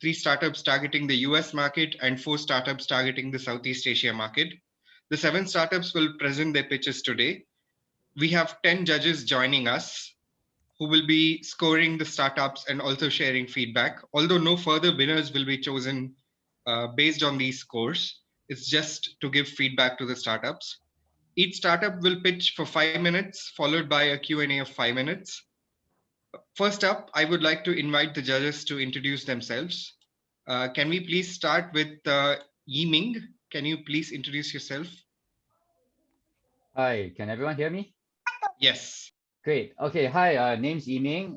3 startups targeting the US market, and 4 startups targeting the Southeast Asia market. The 7 startups will present their pitches today. We have 10 judges joining us who will be scoring the startups and also sharing feedback, although no further winners will be chosen based on these scores. It's just to give feedback to the startups. Each startup will pitch for 5 minutes, followed by a Q&A of 5 minutes. First up, I would like to invite the judges to introduce themselves. Can we please start with Yiming? Can you please introduce yourself? Hi, can everyone hear me? Yes. Great. Okay, hi, name's Yiming.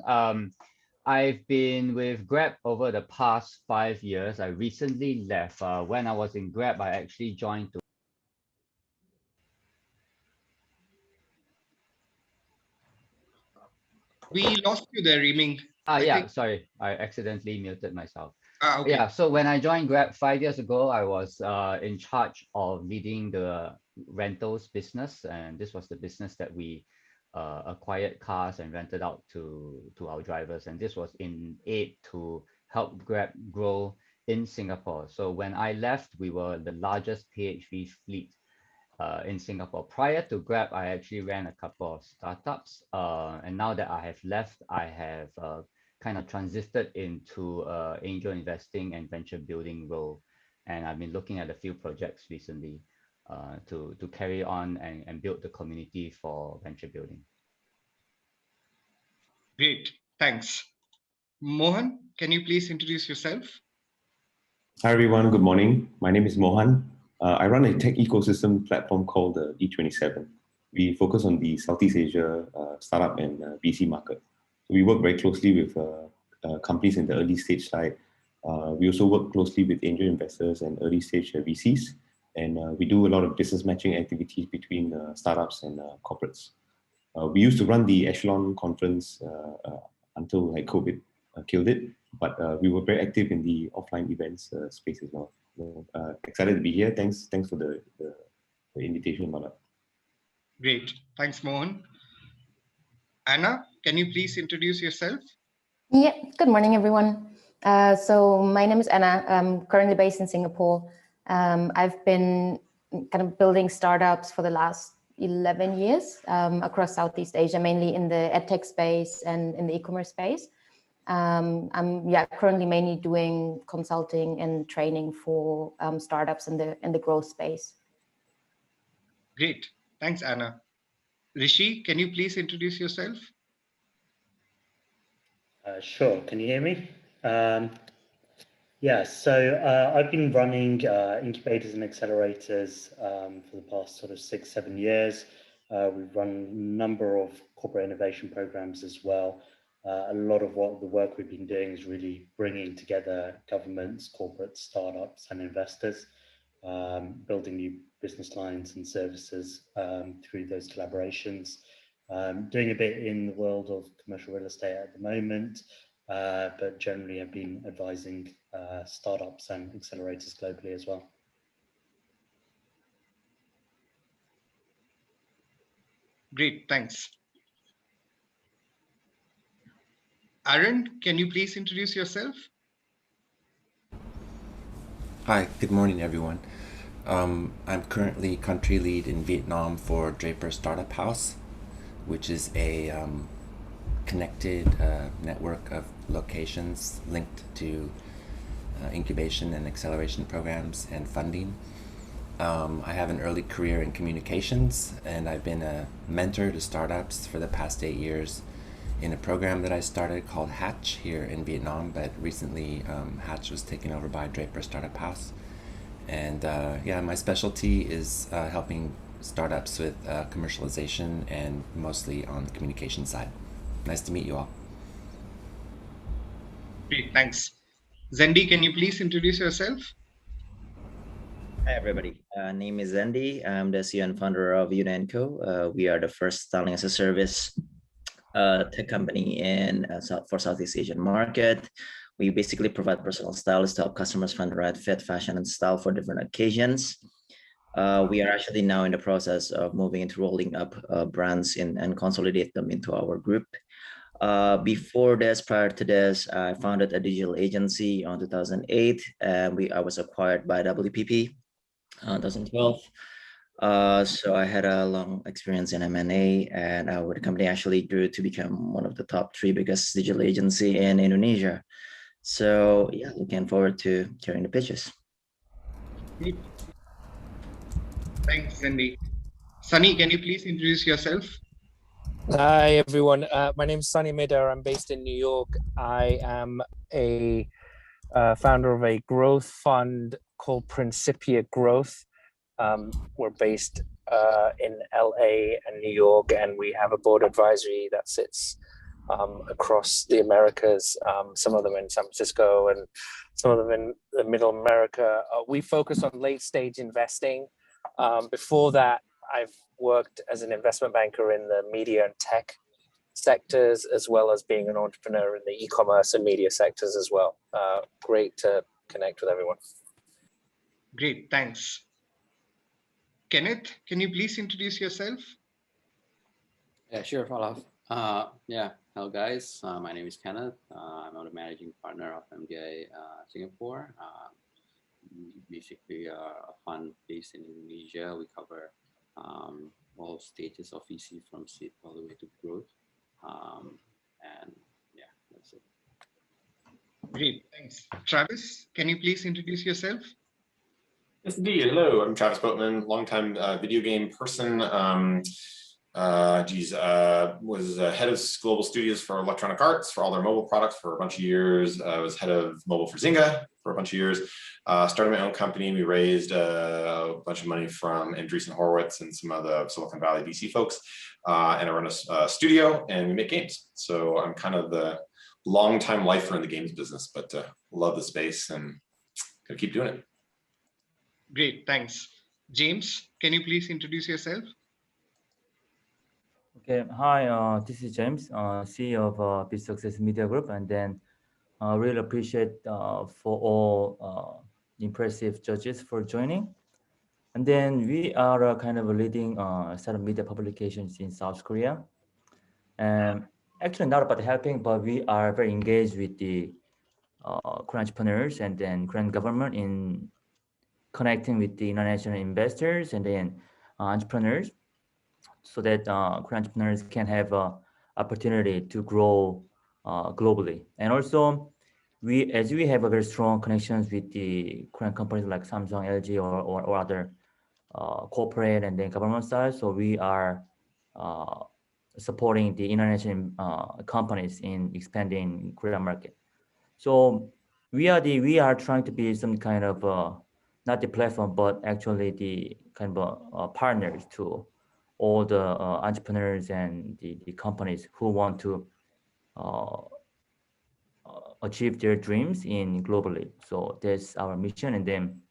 I've been with Grab over the past 5 years. I recently left. When I was in Grab, I actually joined to We lost you there, Yiming. sorry, I accidentally muted myself. Okay. Yeah, so when I joined Grab 5 years ago, I was in charge of leading the rentals business, and this was the business that we acquired cars and rented out to our drivers, and this was in aid to help Grab grow in Singapore. So when I left, we were the largest PHV fleet in Singapore. Prior to Grab, I actually ran a couple of startups, and now that I have left, I have kind of transited into angel investing and venture building role, and I've been looking at a few projects recently to carry on and build the community for venture building. Great, thanks. Mohan, can you please introduce yourself? Hi everyone, good morning. My name is Mohan. I run a tech ecosystem platform called E27. We focus on the Southeast Asia startup and VC market. We work very closely with companies in the early stage side. We also work closely with angel investors and early stage VCs. And we do a lot of business matching activities between startups and corporates. We used to run the Echelon conference until like COVID killed it, but we were very active in the offline events space as well. So, excited to be here. Thanks for the invitation, Malak. Great, thanks Mohan. Anna, can you please introduce yourself? Yeah, good morning everyone. So my name is Anna. I'm currently based in Singapore. I've been kind of building startups for the last 11 years across Southeast Asia, mainly in the edtech space and in the e-commerce space. I'm currently mainly doing consulting and training for startups in the growth space. Great, thanks Anna. Rishi, can you please introduce yourself? Sure, can you hear me? Yeah, so I've been running incubators and accelerators for the past sort of 6-7 years. We've run a number of corporate innovation programs as well. A lot of what the work we've been doing is really bringing together governments, corporate startups and investors, building new business lines and services through those collaborations. Doing a bit in the world of commercial real estate at the moment, but generally I've been advising startups and accelerators globally as well. Great, thanks. Aaron, can you please introduce yourself? Hi, good morning everyone. I'm currently country lead in Vietnam for Draper Startup House, which is a connected network of locations linked to incubation and acceleration programs and funding. I have an early career in communications, and I've been a mentor to startups for the past 8 years in a program that I started called Hatch here in Vietnam, but recently Hatch was taken over by Draper Startup House. And my specialty is helping startups with commercialization and mostly on the communication side. Nice to meet you all. Great, thanks. Zendi, can you please introduce yourself? Hi everybody, name is Zendi. I'm the CEO and founder of Una & Co. We are the first styling as a service tech company in for Southeast Asian market. We basically provide personal stylists to help customers find the right fit, fashion, and style for different occasions. We are actually now in the process of moving into rolling up brands and consolidate them into our group. Before this, prior to this, I founded a digital agency in 2008, and I was acquired by WPP in 2012. So I had a long experience in M&A, and our company actually grew to become one of the top 3 biggest digital agency in Indonesia. So yeah, looking forward to carrying the pitches. Thanks, Cindy. Sunny, can you please introduce yourself? Hi, everyone. My name is Sunny Midar. I'm based in New York. I am a founder of a growth fund called Principia Growth. We're based in LA and New York, and we have a board advisory that sits across the Americas, some of them in San Francisco and some of them in the Middle America. We focus on late stage investing. Before that, I've worked as an investment banker in the media and tech sectors, as well as being an entrepreneur in the e-commerce and media sectors as well. Great to connect with everyone. Great, thanks. Kenneth, can you please introduce yourself? Yeah, sure, Olaf. Yeah, hello guys. My name is Kenneth. I'm the managing partner of MDI Singapore. Basically, a fund based in Indonesia. We cover all stages of VC from seed all the way to growth. And yeah, that's it. Great, thanks. Travis, can you please introduce yourself? Yes, indeed. Hello, I'm Travis Boatman, longtime video game person. Was head of global studios for Electronic Arts for all their mobile products for a bunch of years. I was head of mobile for Zynga for a bunch of years. Started my own company. We raised a bunch of money from Andreessen Horowitz and some of the Silicon Valley VC folks. And I run a studio and we make games. So I'm kind of the long-time lifer in the games business, but love the space and gonna keep doing it. Great, thanks. James, can you please introduce yourself? Okay, hi, this is James, CEO of beSUCCESS Media Group, and then really appreciate for all impressive judges for joining. And then we are kind of a leading set of media publications in South Korea. And actually not about helping, but we are very engaged with the Korean entrepreneurs and then Korean government in connecting with the international investors and then entrepreneurs, so that Korean entrepreneurs can have an opportunity to grow globally. And also, as we have a very strong connections with the Korean companies like Samsung, LG, or other corporate and then government side, so we are supporting the international companies in expanding Korean market. So we are trying to be some kind of not the platform, but actually the kind of partners to all the entrepreneurs and the companies who want to achieve their dreams in globally. So that's our mission. And then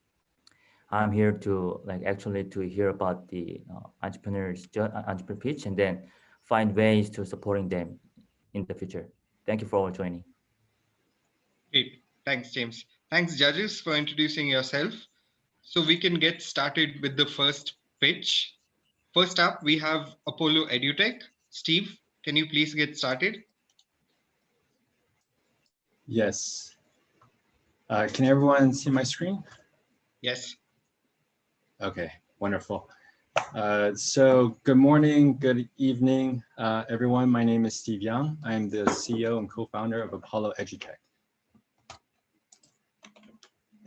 I'm here to actually to hear about the entrepreneur pitch and then find ways to supporting them in the future. Thank you for all joining. Great, thanks, James. Thanks, judges, for introducing yourself. So we can get started with the first pitch. First up, we have Apollo EduTech. Steve, can you please get started? Yes. Can everyone see my screen? Yes. Okay, wonderful. So good morning, good evening, everyone. My name is Steve Young. I'm the CEO and co-founder of Apollo EduTech.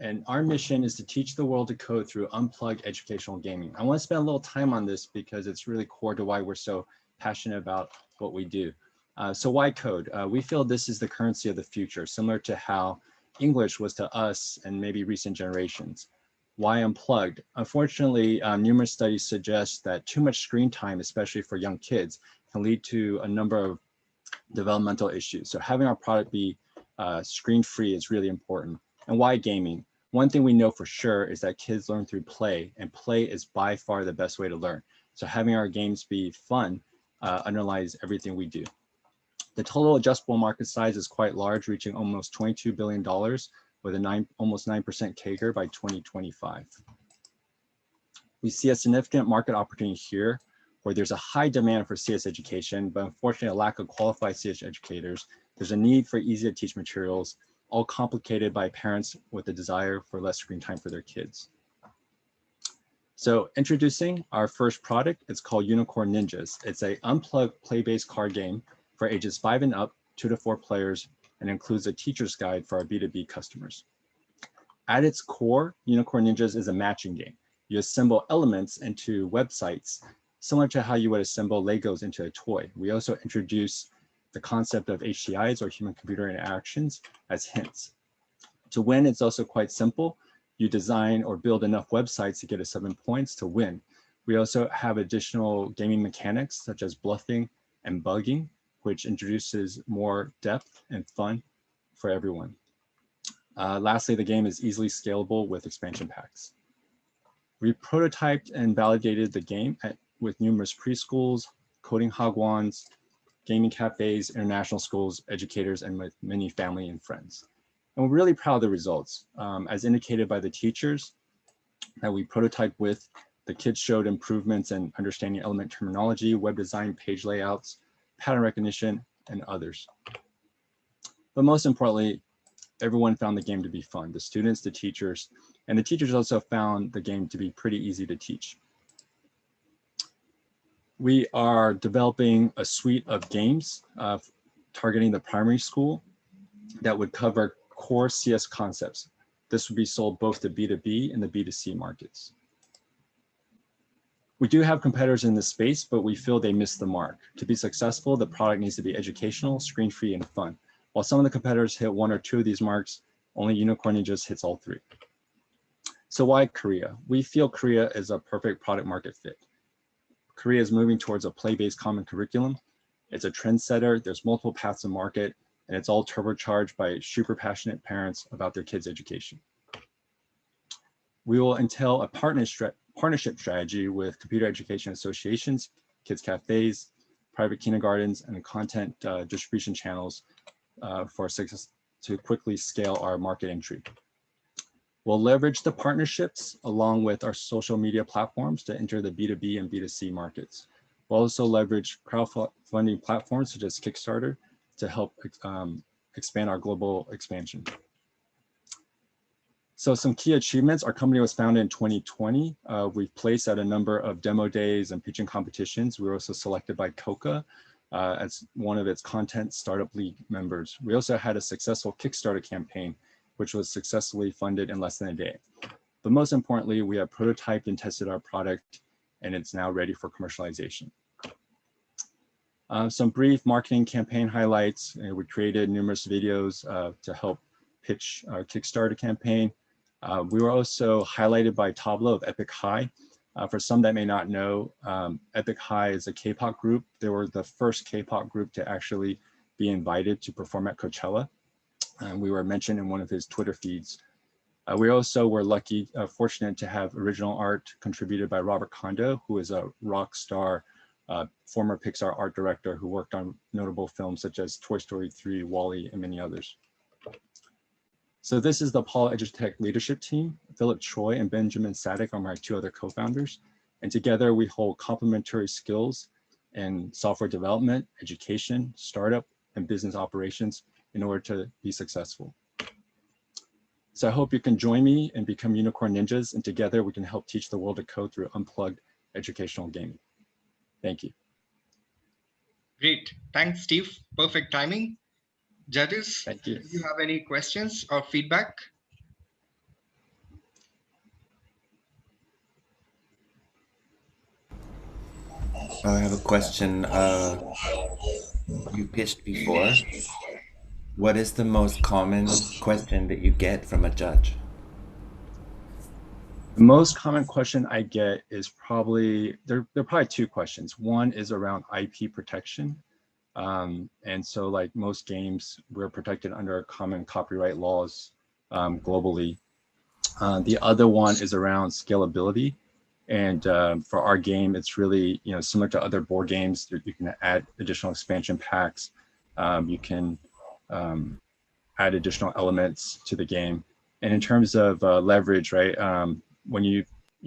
And our mission is to teach the world to code through unplugged educational gaming. I want to spend a little time on this because it's really core to why we're so passionate about what we do. So why code? We feel this is the currency of the future, similar to how English was to us and maybe recent generations. Why unplugged? Unfortunately, numerous studies suggest that too much screen time, especially for young kids, can lead to a number of developmental issues. So having our product be screen-free is really important. And why gaming? One thing we know for sure is that kids learn through play, and play is by far the best way to learn. So having our games be fun underlies everything we do. The total addressable market size is quite large, reaching almost $22 billion with a almost 9% CAGR by 2025. We see a significant market opportunity here. where there's a high demand for CS education, but unfortunately a lack of qualified CS educators. There's a need for easy to teach materials, all complicated by parents with a desire for less screen time for their kids. So introducing our first product, it's called Unicorn Ninjas. It's a unplugged play-based card game for ages 5 and up, 2 to 4 players, and includes a teacher's guide for our B2B customers. At its core, Unicorn Ninjas is a matching game. You assemble elements into websites, similar to how you would assemble Legos into a toy. We also introduce the concept of HCIs, or human-computer interactions, as hints. To win, it's also quite simple. You design or build enough websites to get a 7 points to win. We also have additional gaming mechanics such as bluffing and bugging, which introduces more depth and fun for everyone. Lastly, the game is easily scalable with expansion packs. We prototyped and validated the game with numerous preschools, coding hagwons, gaming cafes, international schools, educators, and with many family and friends. And we're really proud of the results. As indicated by the teachers that we prototyped with, the kids showed improvements in understanding element terminology, web design, page layouts, pattern recognition, and others. But most importantly, everyone found the game to be fun. The students, the teachers, and the teachers also found the game to be pretty easy to teach. We are developing a suite of games targeting the primary school that would cover core CS concepts. This would be sold both to B2B and the B2C markets. We do have competitors in this space, but we feel they missed the mark. To be successful, the product needs to be educational, screen-free, and fun. While some of the competitors hit 1 or 2 of these marks, only Unicorn Ninjas hits all 3. So why Korea? We feel Korea is a perfect product market fit. Korea is moving towards a play-based common curriculum. It's a trendsetter, there's multiple paths to market, and it's all turbocharged by super passionate parents about their kids' education. We will entail a partnership strategy with computer education associations, kids cafes, private kindergartens, and content distribution channels for success to quickly scale our market entry. We'll leverage the partnerships along with our social media platforms to enter the B2B and B2C markets. We'll also leverage crowdfunding platforms such as Kickstarter to help expand our global expansion. So some key achievements: our company was founded in 2020. We've placed at a number of demo days and pitching competitions. We were also selected by Coca as one of its content startup league members. We also had a successful Kickstarter campaign, which was successfully funded in less than a day. But most importantly, we have prototyped and tested our product, and it's now ready for commercialization. Some brief marketing campaign highlights. We created numerous videos to help pitch our Kickstarter campaign. We were also highlighted by Tableau of Epic High. For some that may not know, Epic High is a K-pop group. They were the first K-pop group to actually be invited to perform at Coachella. We were mentioned in one of his Twitter feeds. We also were fortunate to have original art contributed by Robert Kondo, who is a rock star, former Pixar art director who worked on notable films such as Toy Story 3, WALL-E, and many others. So this is the Apollo EduTech leadership team. Philip Choi and Benjamin Sadek are my 2 other co-founders. And together we hold complementary skills in software development, education, startup, and business operations in order to be successful. So I hope you can join me and become Unicorn Ninjas, and together we can help teach the world to code through unplugged educational gaming. Thank you. Great. Thanks, Steve. Perfect timing. Judges, thank you. Do you have any questions or feedback? I have a question. You pitched before. What is the most common question that you get from a judge? The most common question I get is probably, there are probably 2 questions. One is around IP protection. And so like most games, we're protected under common copyright laws globally. The other one is around scalability. And for our game, it's really, similar to other board games, you can add additional expansion packs. You can add additional elements to the game. And in terms of leverage, right? When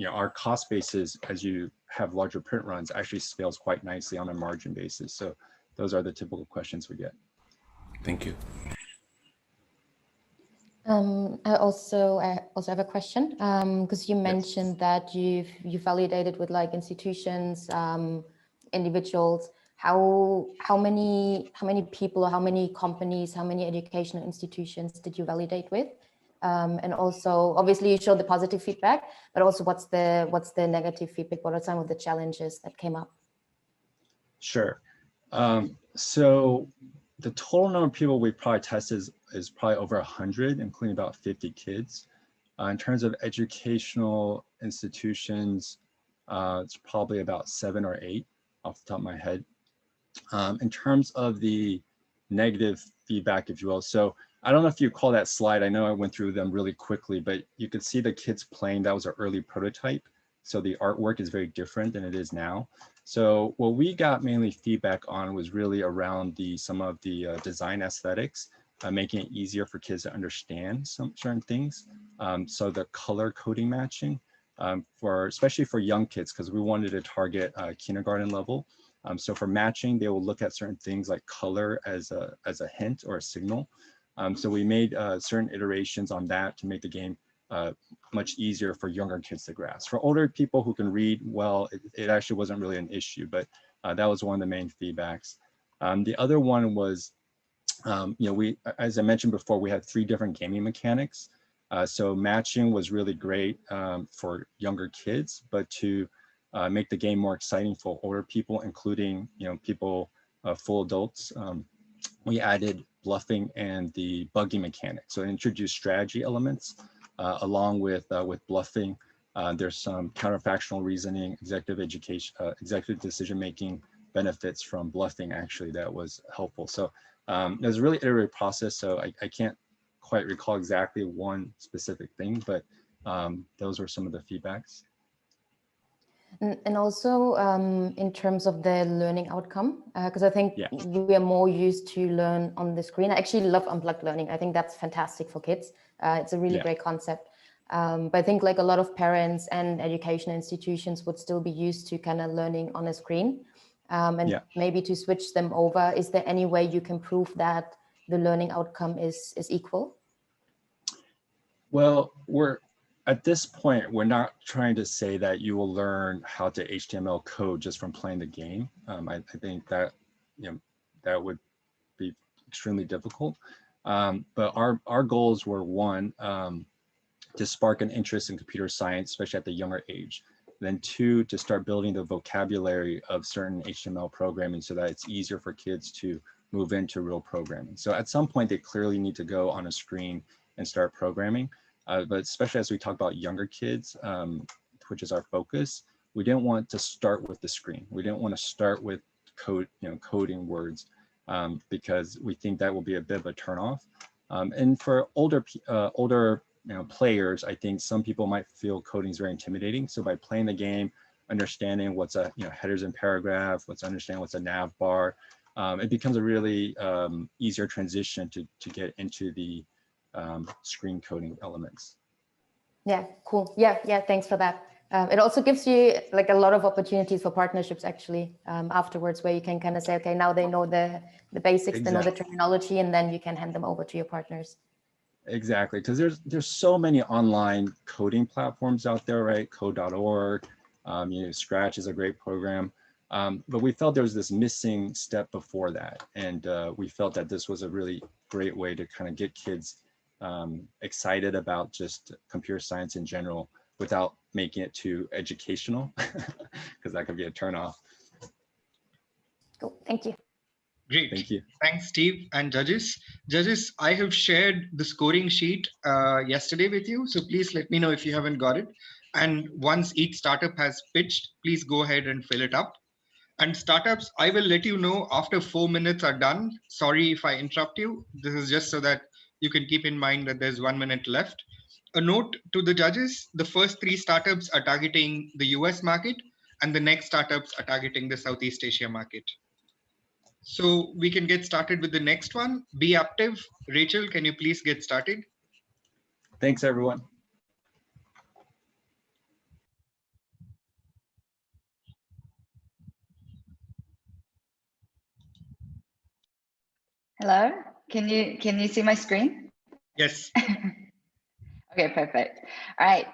our cost basis, as you have larger print runs actually scales quite nicely on a margin basis. So those are the typical questions we get. Thank you. I also have a question, because you mentioned that you validated with like institutions, individuals. How many people, or how many companies, how many educational institutions did you validate with? And also, obviously, you showed the positive feedback, but also what's the negative feedback? What are some of the challenges that came up? Sure. So the total number of people we probably tested is probably over 100, including about 50 kids. In terms of educational institutions, it's probably about 7 or 8 off the top of my head. In terms of the negative feedback, if you will, so I don't know if you call that slide. I know I went through them really quickly, but you could see the kids playing. That was an early prototype. So the artwork is very different than it is now. So what we got mainly feedback on was really around some of the design aesthetics, making it easier for kids to understand some certain things. So the color coding matching, especially for young kids, because we wanted to target kindergarten level. So for matching, they will look at certain things like color as a hint or a signal. So we made certain iterations on that to make the game much easier for younger kids to grasp. For older people who can read well, it actually wasn't really an issue, but that was one of the main feedbacks. The other one was, as I mentioned before, we had 3 different gaming mechanics. So matching was really great for younger kids, but to make the game more exciting for older people, including people, full adults, we added bluffing and the buggy mechanic. So it introduced strategy elements along with bluffing. There's some counterfactual reasoning, executive education, executive decision-making benefits from bluffing actually that was helpful. So it was a really iterative process. So I can't quite recall exactly one specific thing, but those were some of the feedbacks. And also in terms of the learning outcome, because I think we are more used to learn on the screen. I actually love unplugged learning. I think that's fantastic for kids. It's a really great concept. But I think like a lot of parents and education institutions would still be used to kind of learning on a screen. And maybe to switch them over, is there any way you can prove that the learning outcome is equal? Well, at this point, we're not trying to say that you will learn how to HTML code just from playing the game. I think that that would be extremely difficult. But our goals were, one, to spark an interest in computer science, especially at the younger age. Then 2, to start building the vocabulary of certain HTML programming so that it's easier for kids to move into real programming. So at some point, they clearly need to go on a screen and start programming. But especially as we talk about younger kids, which is our focus, we didn't want to start with the screen. We didn't want to start with coding words because we think that will be a bit of a turnoff. And for older players, I think some people might feel coding is very intimidating. So by playing the game, understanding what's a headers and paragraph, understanding what's a nav bar, it becomes a really easier transition to get into the screen coding elements. Yeah, cool. Yeah, thanks for that. It also gives you like a lot of opportunities for partnerships actually afterwards, where you can kind of say, okay, now they know the basics, they know the terminology, and then you can hand them over to your partners. Exactly, because there's so many online coding platforms out there, right? Code.org, Scratch is a great program. But we felt there was this missing step before that. And we felt that this was a really great way to kind of get kids excited about just computer science in general without making it too educational, because that could be a turnoff. Cool, thank you. Great. Thank you. Thanks, Steve and judges. Judges, I have shared the scoring sheet yesterday with you, so please let me know if you haven't got it. And once each startup has pitched, please go ahead and fill it up. And startups, I will let you know after 4 minutes are done. Sorry if I interrupt you. This is just so that you can keep in mind that there's 1 minute left. A note to the judges, the first 3 startups are targeting the US market, and the next startups are targeting the Southeast Asia market. So we can get started with the next one. Be active. Rachel, can you please get started? Thanks, everyone. Hello, can you see my screen? Yes. Okay, perfect. All right.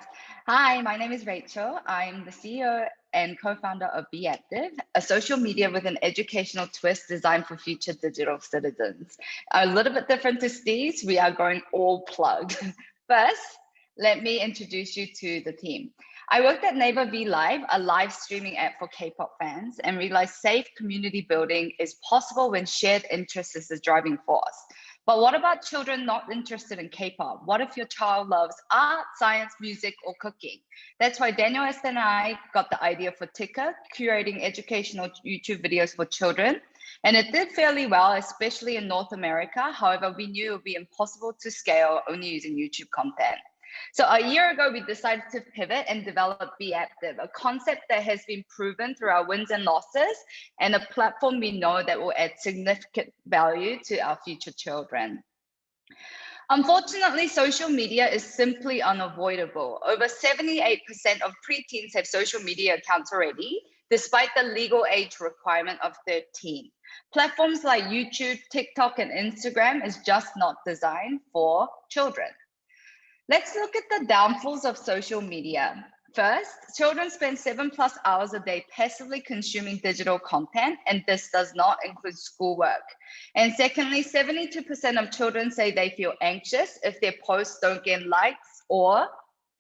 Hi, my name is Rachel. I'm the CEO and co-founder of beActive, a social media with an educational twist designed for future digital citizens. A little bit different to Steve's, we are going all plugged. First, let me introduce you to the team. I worked at Naver V Live, a live streaming app for K-pop fans, and realized safe community building is possible when shared interest is the driving force. But what about children not interested in K-pop? What if your child loves art, science, music, or cooking? That's why Daniel, Esther, and I got the idea for Ticker, curating educational YouTube videos for children. And it did fairly well, especially in North America. However, we knew it would be impossible to scale only using YouTube content. So a year ago, we decided to pivot and develop beActive, a concept that has been proven through our wins and losses, and a platform we know that will add significant value to our future children. Unfortunately, social media is simply unavoidable. Over 78% of preteens have social media accounts already, despite the legal age requirement of 13. Platforms like YouTube, TikTok, and Instagram is just not designed for children. Let's look at the downfalls of social media. First, children spend 7+ hours a day passively consuming digital content, and this does not include schoolwork. And secondly, 72% of children say they feel anxious if their posts don't get likes or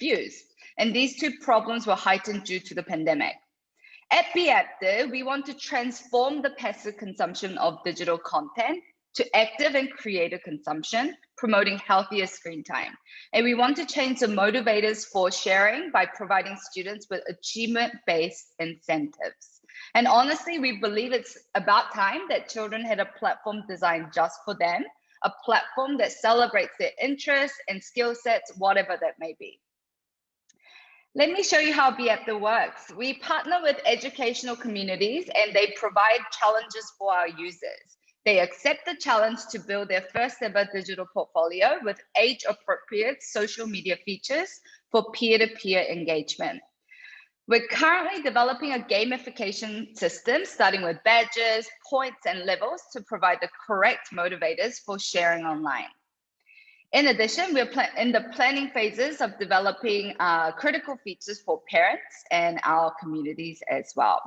views. And these two problems were heightened due to the pandemic. At beActive, we want to transform the passive consumption of digital content to active and creative consumption, promoting healthier screen time. And we want to change the motivators for sharing by providing students with achievement-based incentives. And honestly, we believe it's about time that children had a platform designed just for them, a platform that celebrates their interests and skill sets, whatever that may be. Let me show you how beActive works. We partner with educational communities and they provide challenges for our users. They accept the challenge to build their first ever digital portfolio with age-appropriate social media features for peer-to-peer engagement. We're currently developing a gamification system, starting with badges, points, and levels to provide the correct motivators for sharing online. In addition, we're in the planning phases of developing critical features for parents and our communities as well.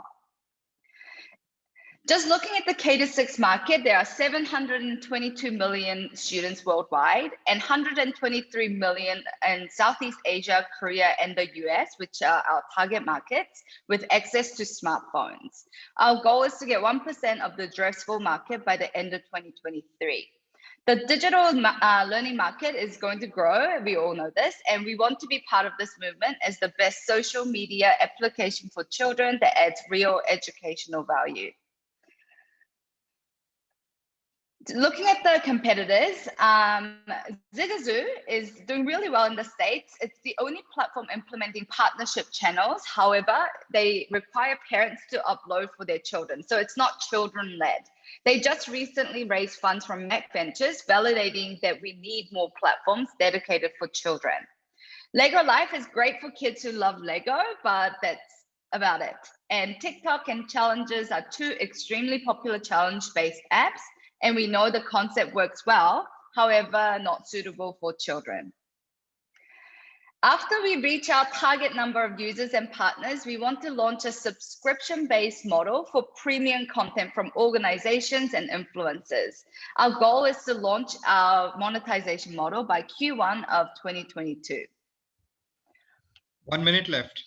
Just looking at the K-6 market, there are 722 million students worldwide and 123 million in Southeast Asia, Korea, and the US, which are our target markets, with access to smartphones. Our goal is to get 1% of the addressable market by the end of 2023. The digital learning market is going to grow, we all know this, and we want to be part of this movement as the best social media application for children that adds real educational value. Looking at the competitors, Zigazoo is doing really well in the States. It's the only platform implementing partnership channels. However, they require parents to upload for their children. So it's not children-led. They just recently raised funds from Mac Ventures, validating that we need more platforms dedicated for children. Lego Life is great for kids who love Lego, but that's about it. And TikTok and Challenges are two extremely popular challenge-based apps. And we know the concept works well, however, not suitable for children. After we reach our target number of users and partners, we want to launch a subscription-based model for premium content from organizations and influencers. Our goal is to launch our monetization model by Q1 of 2022. 1 minute left.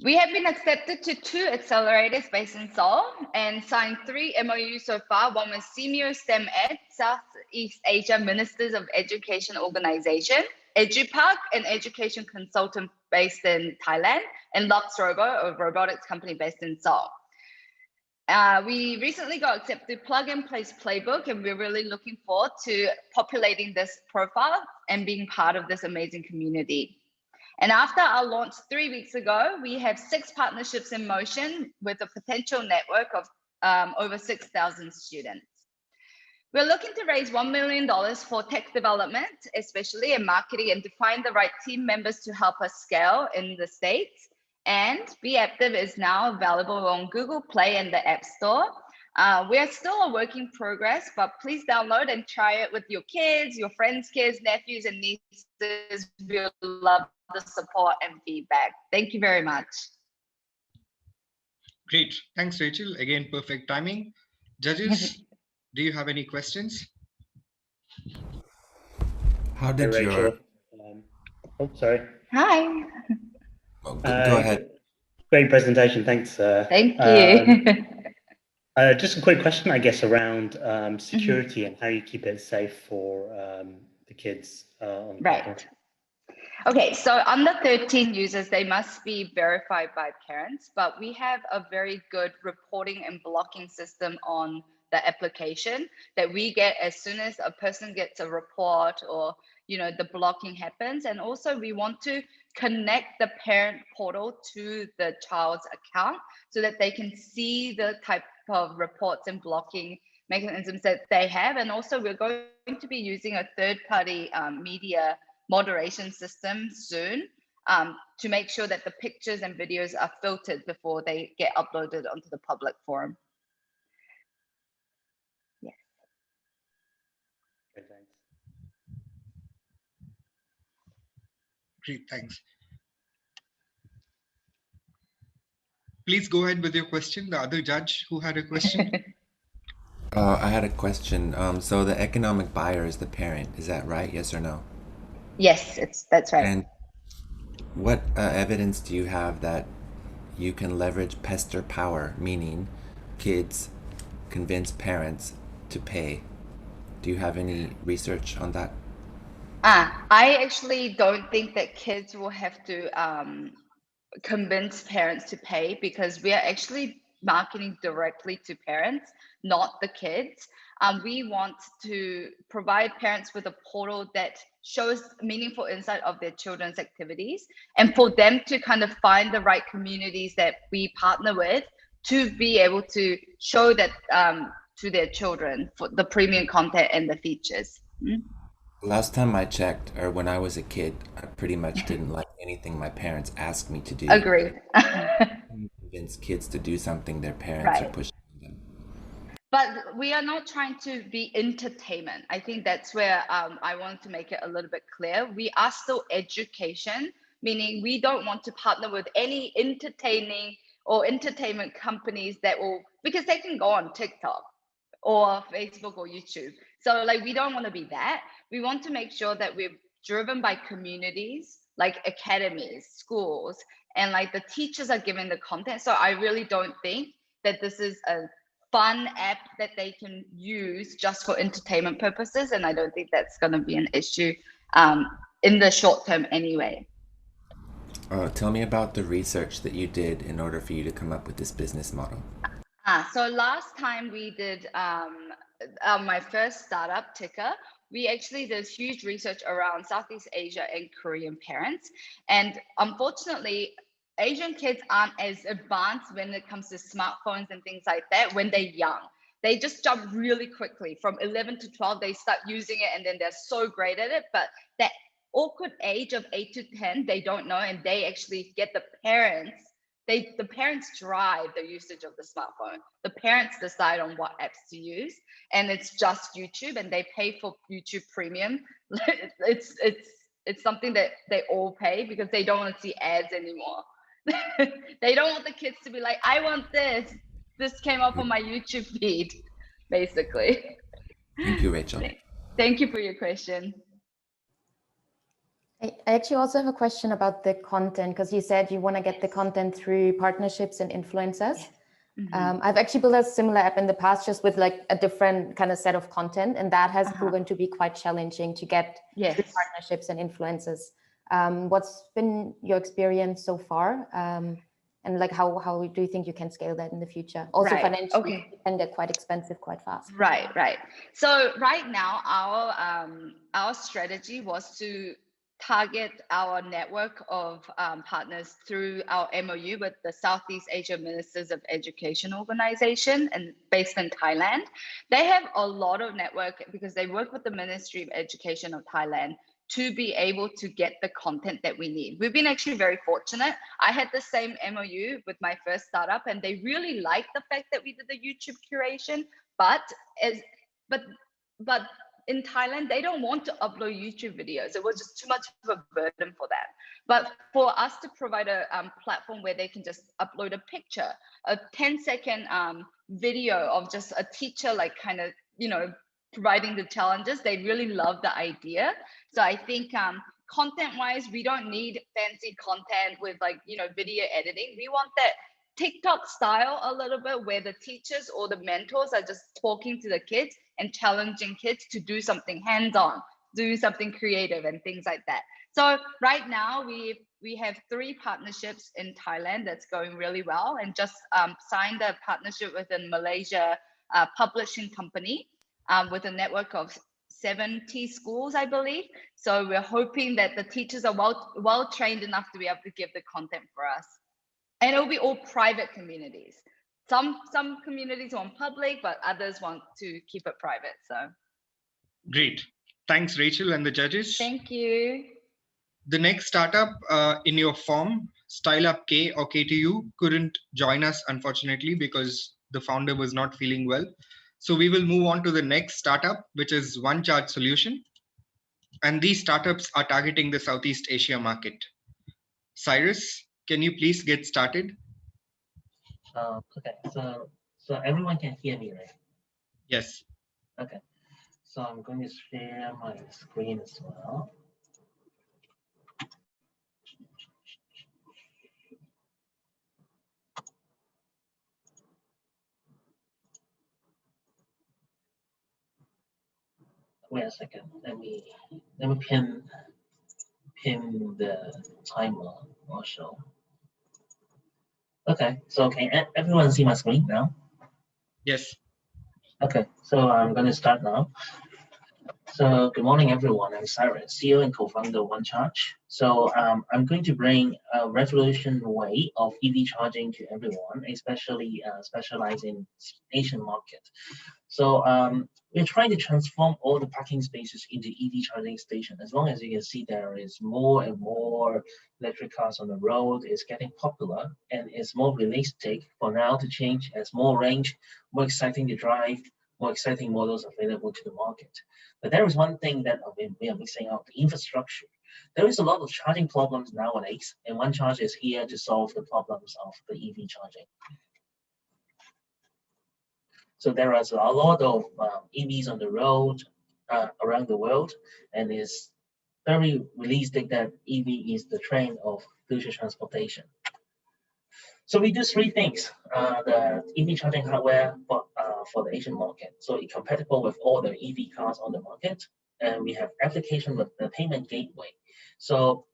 We have been accepted to 2 accelerators based in Seoul and signed 3 MOUs so far, one with Simeo STEM Ed, Southeast Asia Ministers of Education Organization, EduPark, an education consultant based in Thailand, and LuxRobo, a robotics company based in Seoul. We recently got accepted Plug and Place Playbook, and we're really looking forward to populating this profile and being part of this amazing community. And after our launch 3 weeks ago, we have 6 partnerships in motion with a potential network of over 6,000 students. We're looking to raise $1 million for tech development, especially in marketing, and to find the right team members to help us scale in the States. And beActive is now available on Google Play and the App Store. We are still a work in progress, but please download and try it with your kids, your friends' kids, nephews, and nieces. We love the support and feedback. Thank you very much. Great. Thanks, Rachel. Again, perfect timing. Judges, do you have any questions? How did Hey, your... Rachel. Oh, sorry. Hi. Oh, go ahead. Great presentation. Thanks. Thank you. Just a quick question, I guess, around security and how you keep it safe for the kids on the platform. Right. Okay, so under 13 users, they must be verified by parents, but we have a very good reporting and blocking system on the application that we get as soon as a person gets a report or, you know, the blocking happens. And also we want to connect the parent portal to the child's account so that they can see the type of reports and blocking mechanisms that they have. And also we're going to be using a third-party media moderation system soon to make sure that the pictures and videos are filtered before they get uploaded onto the public forum. Yes. Okay, thanks. Great, thanks. Please go ahead with your question. The other judge who had a question. I had a question. So the economic buyer is the parent, is that right? Yes or no? Yes, that's right. And what evidence do you have that you can leverage pester power, meaning kids convince parents to pay? Do you have any research on that? I actually don't think that kids will have to convince parents to pay, because we are actually marketing directly to parents, not the kids. We want to provide parents with a portal that shows meaningful insight of their children's activities, and for them to kind of find the right communities that we partner with to be able to show that to their children for the premium content and the features. Last time I checked, or when I was a kid, I pretty much didn't like anything my parents asked me to do. Agree. Convince kids to do something their parents are pushing them. But we are not trying to be entertainment. I think that's where I want to make it a little bit clear. We are still education, meaning we don't want to partner with any entertaining or entertainment companies that will, because they can go on TikTok or Facebook or YouTube. So like, we don't want to be that. We want to make sure that we're driven by communities, like academies, schools, and like the teachers are given the content. So I really don't think that this is a fun app that they can use just for entertainment purposes. And I don't think that's going to be an issue in the short term anyway. Tell me about the research that you did in order for you to come up with this business model. So last time we did my first startup, Ticker, we actually did huge research around Southeast Asia and Korean parents. And unfortunately, Asian kids aren't as advanced when it comes to smartphones and things like that when they're young. They just jump really quickly. From 11 to 12, they start using it and then they're so great at it. But that awkward age of 8 to 10, they don't know, and they actually get the parents. The parents drive the usage of the smartphone. The parents decide on what apps to use, and it's just YouTube, and they pay for YouTube Premium. It's something that they all pay because they don't want to see ads anymore. They don't want the kids to be like, I want this. This came up on my YouTube feed, basically. Thank you, Rachel. Thank you for your question. I actually also have a question about the content, because you said you want to get the content through partnerships and influencers. I've actually built a similar app in the past, just with like a different kind of set of content, and that has proven to be quite challenging to get through partnerships and influencers. What's been your experience so far? And like, how do you think you can scale that in the future? Also financially, it can get quite expensive quite fast. Right. So right now, our strategy was to target our network of partners through our MOU with the Southeast Asia Ministers of Education organization, and based in Thailand. They have a lot of network because they work with the Ministry of Education of Thailand to be able to get the content that we need. We've been actually very fortunate. I had the same MOU with my first startup, and they really liked the fact that we did the YouTube curation, but in Thailand, they don't want to upload YouTube videos. It was just too much of a burden for them. But for us to provide a platform where they can just upload a picture, a 10-second video of just a teacher, like kind of, providing the challenges, they really love the idea. So I think content-wise, we don't need fancy content with video editing. We want that TikTok style a little bit, where the teachers or the mentors are just talking to the kids and challenging kids to do something hands-on, do something creative and things like that. So right now we have 3 partnerships in Thailand that's going really well, and just signed a partnership with a Malaysia publishing company with a network of 70 schools, I believe. So we're hoping that the teachers are well trained enough to be able to give the content for us. And it will be all private communities. Some communities want public, but others want to keep it private. So great. Thanks, Rachel and the judges. Thank you. The next startup in your form, Style Up K or K2U, couldn't join us, unfortunately, because the founder was not feeling well. So we will move on to the next startup, which is One Charge Solution. And these startups are targeting the Southeast Asia market. Cyrus, can you please get started? Okay, so everyone can hear me, right? Yes. Okay, so I'm going to share my screen as well. Wait a second. Let me pin the timer also. Okay, so can everyone see my screen now? Yes. Okay, so I'm going to start now. So good morning, everyone. I'm Cyrus, CEO and co-founder of One Charge. So I'm going to bring a revolutionary way of EV charging to everyone, especially specializing in Asian market. So we're trying to transform all the parking spaces into EV charging station. As long as you can see, there is more and more electric cars on the road. It's getting popular and it's more realistic for now to change as more range, more exciting to drive, more exciting models available to the market. But there is one thing that we are missing out: the infrastructure. There is a lot of charging problems nowadays, and One Charge is here to solve the problems of the EV charging. So there is a lot of EVs on the road around the world, and it's very realistic that EV is the trend of future transportation. So we do 3 things: the EV charging hardware for the Asian market, so it's compatible with all the EV cars on the market, and we have application with the payment gateway. So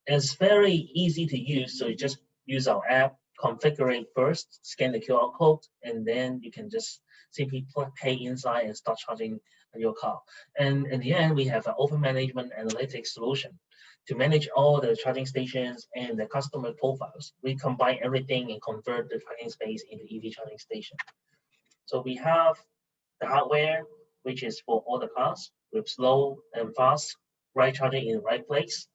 it's very easy to use. So you just use our app, configure it first, scan the QR code, and then you can just simply pay inside and start charging your car. And in the end, we have an open management analytics solution to manage all the charging stations and the customer profiles. We combine everything and convert the parking space into EV charging station. So we have the hardware, which is for all the cars with slow and fast right charging in the right place.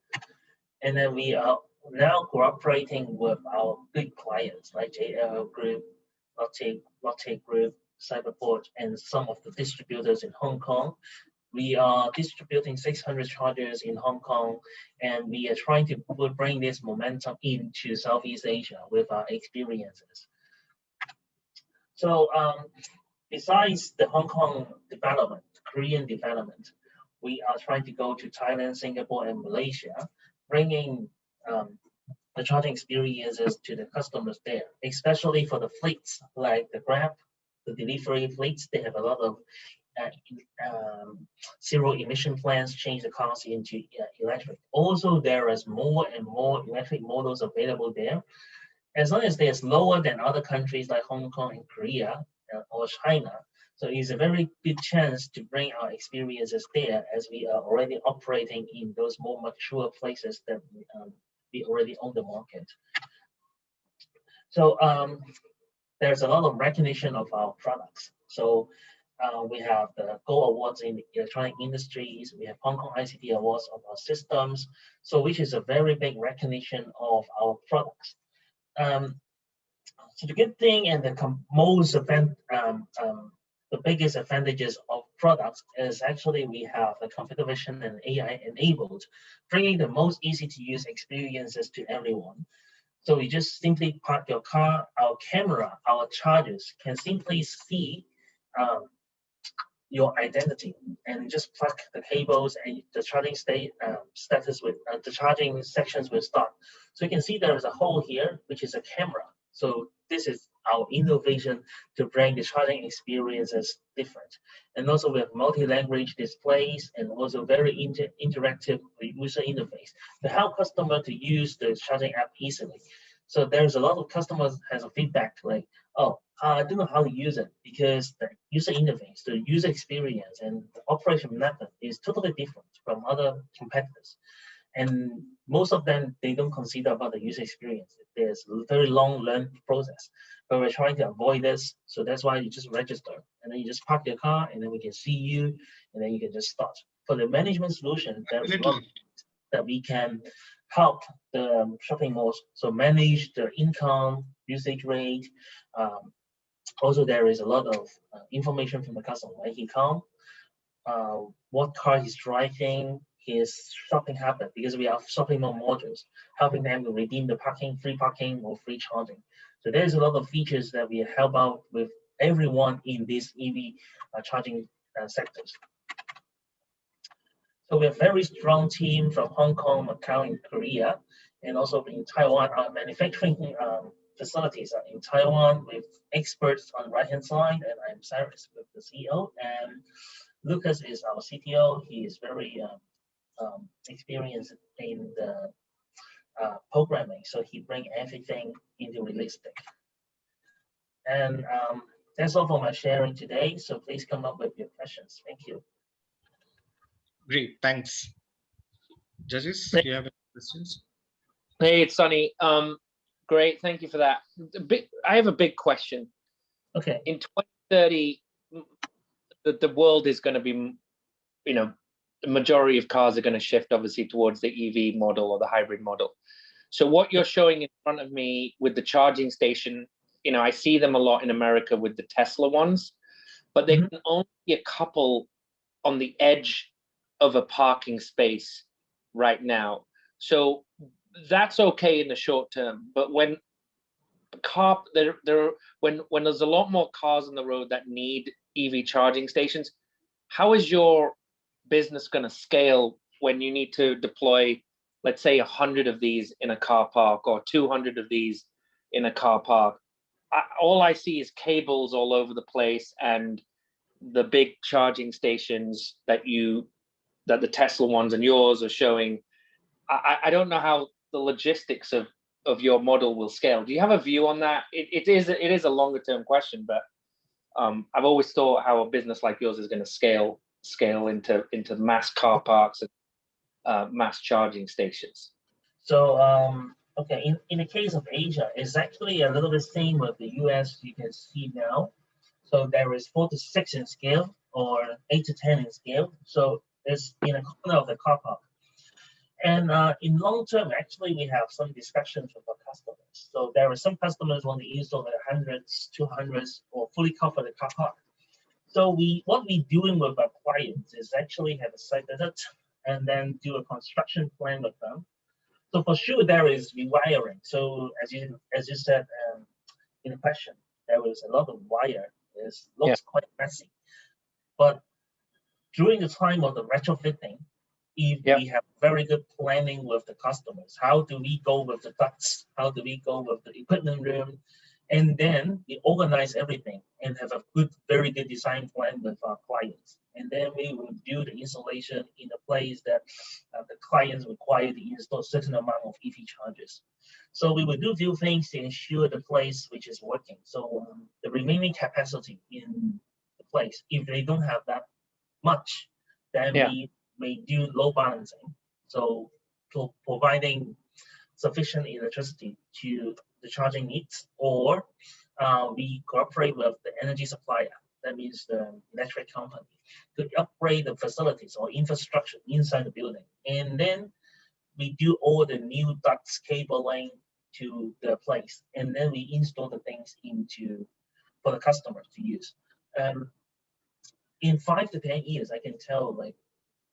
And then we are now cooperating with our big clients like JL Group, Lotte Group, Cyberport, and some of the distributors in Hong Kong. We are distributing 600 chargers in Hong Kong, and we are trying to bring this momentum into Southeast Asia with our experiences. So besides the Hong Kong development, Korean development, we are trying to go to Thailand, Singapore, and Malaysia, bringing the charging experiences to the customers there, especially for the fleets like the Grab, the delivery fleets. They have a lot of zero emission plans, change the cars into electric. Also, there is more and more electric models available there. As long as there's lower than other countries like Hong Kong and Korea or China, so it's a very good chance to bring our experiences there, as we are already operating in those more mature places that we already own the market. So there's a lot of recognition of our products. So We have the Gold Awards in the electronic industries. We have Hong Kong ICT Awards of our systems. So which is a very big recognition of our products. So the good thing and the biggest advantages of products is actually we have the computer vision and AI enabled, bringing the most easy to use experiences to everyone. So we just simply park your car, our camera, our chargers can simply see your identity and just plug the cables and the charging status with the charging sections will start. So you can see there is a hole here, which is a camera. So this is our innovation to bring the charging experiences different. And also we have multi-language displays and also very interactive user interface to help customer to use the charging app easily. So there's a lot of customers has a feedback like, oh, I don't know how to use it because the user interface, the user experience, and the operation method is totally different from other competitors. And most of them, they don't consider about the user experience. There's a very long learning process, but we're trying to avoid this. So that's why you just register and then you just park your car and then we can see you and then you can just start. For the management solution, there's a lot that we can help the shopping malls. So manage their income, usage rate. Also, there is a lot of information from the customer when he comes, what car he's driving, his shopping habit, because we have shopping mall modules, helping them to redeem the free parking or free charging. So there's a lot of features that we help out with everyone in this EV charging sectors. So we have a very strong team from Hong Kong, Macau, and Korea, and also in Taiwan. Our manufacturing facilities are in Taiwan with experts on the right-hand side, and I'm Cyrus with the CEO, and Lucas is our CTO. He is very experienced in the programming, so he brings everything into realistic. And that's all for my sharing today, so please come up with your questions. Thank you. Great, thanks. Judges, do you have any questions? Hey, it's Sunny. Great, thank you for that. I have a big question. Okay. In 2030, the world is going to be, the majority of cars are going to shift obviously towards the EV model or the hybrid model. So what you're showing in front of me with the charging station, I see them a lot in America with the Tesla ones, but they can only be a couple on the edge of a parking space right now. So that's okay in the short term, but when when there's a lot more cars on the road that need EV charging stations, how is your business going to scale when you need to deploy, let's say, 100 of these in a car park or 200 of these in a car park? All I see is cables all over the place and the big charging stations that the Tesla ones and yours are showing. I don't know how the logistics of your model will scale. Do you have a view on that? It is a longer term question, but I've always thought how a business like yours is going to scale into mass car parks and mass charging stations. So okay, in the case of Asia, it's actually a little bit same with the US. You can see now. So there is 4 to 6 in scale or 8 to 10 in scale. So it's in a corner of the car park. And in long term, actually, we have some discussions with our customers. So there are some customers want to install the 100s, 200s, or fully cover the car park. So what we're doing with our clients is actually have a site visit and then do a construction plan with them. So for sure, there is rewiring. So as you said in the question, there is a lot of wire. It looks quite messy. But during the time of the retrofitting, if we have very good planning with the customers, how do we go with the ducts? How do we go with the equipment room? And then we organize everything and have a very good design plan with our clients. And then we will do the installation in the place that the clients require to install a certain amount of EV chargers. So we will do a few things to ensure the place which is working. So the remaining capacity in the place, if they don't have that much, then we may do load balancing. So providing sufficient electricity to the charging needs, or we cooperate with the energy supplier that means the electric company, to upgrade the facilities or infrastructure inside the building. And then we do all the new ducts cabling to the place, and then we install the things for the customers to use. In 5 to 10 years, I can tell like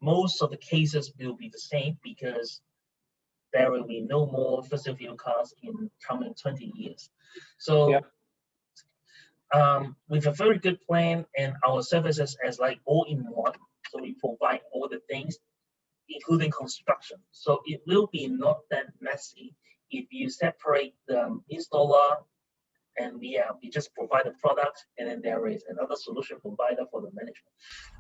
most of the cases will be the same because there will be no more fossil fuel cars in coming 20 years. So with a very good plan and our services as like all in one, so we provide all the things, including construction. So it will be not that messy if you separate the installer and we just provide the product, and then there is another solution provider for the management.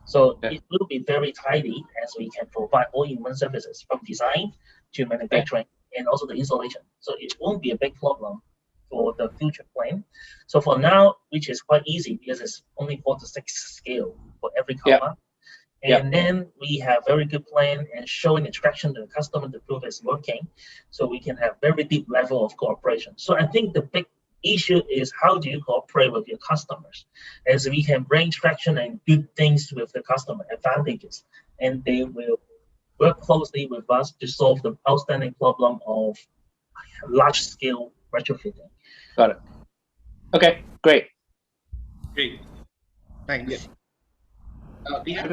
So it will be very tidy as we can provide all-in-one services from design to manufacturing and also the installation. So it won't be a big problem for the future plan. So for now, which is quite easy because it's only 4 to 6 scale for every car. And then we have very good plan and showing the traction to the customer to prove it's working. So we can have very deep level of cooperation. So I think the big issue is how do you cooperate with your customers, as we can bring traction and good things with the customer advantages, and they will work closely with us to solve the outstanding problem of large scale retrofitting. Got it. Okay, great. Great. Thanks. We have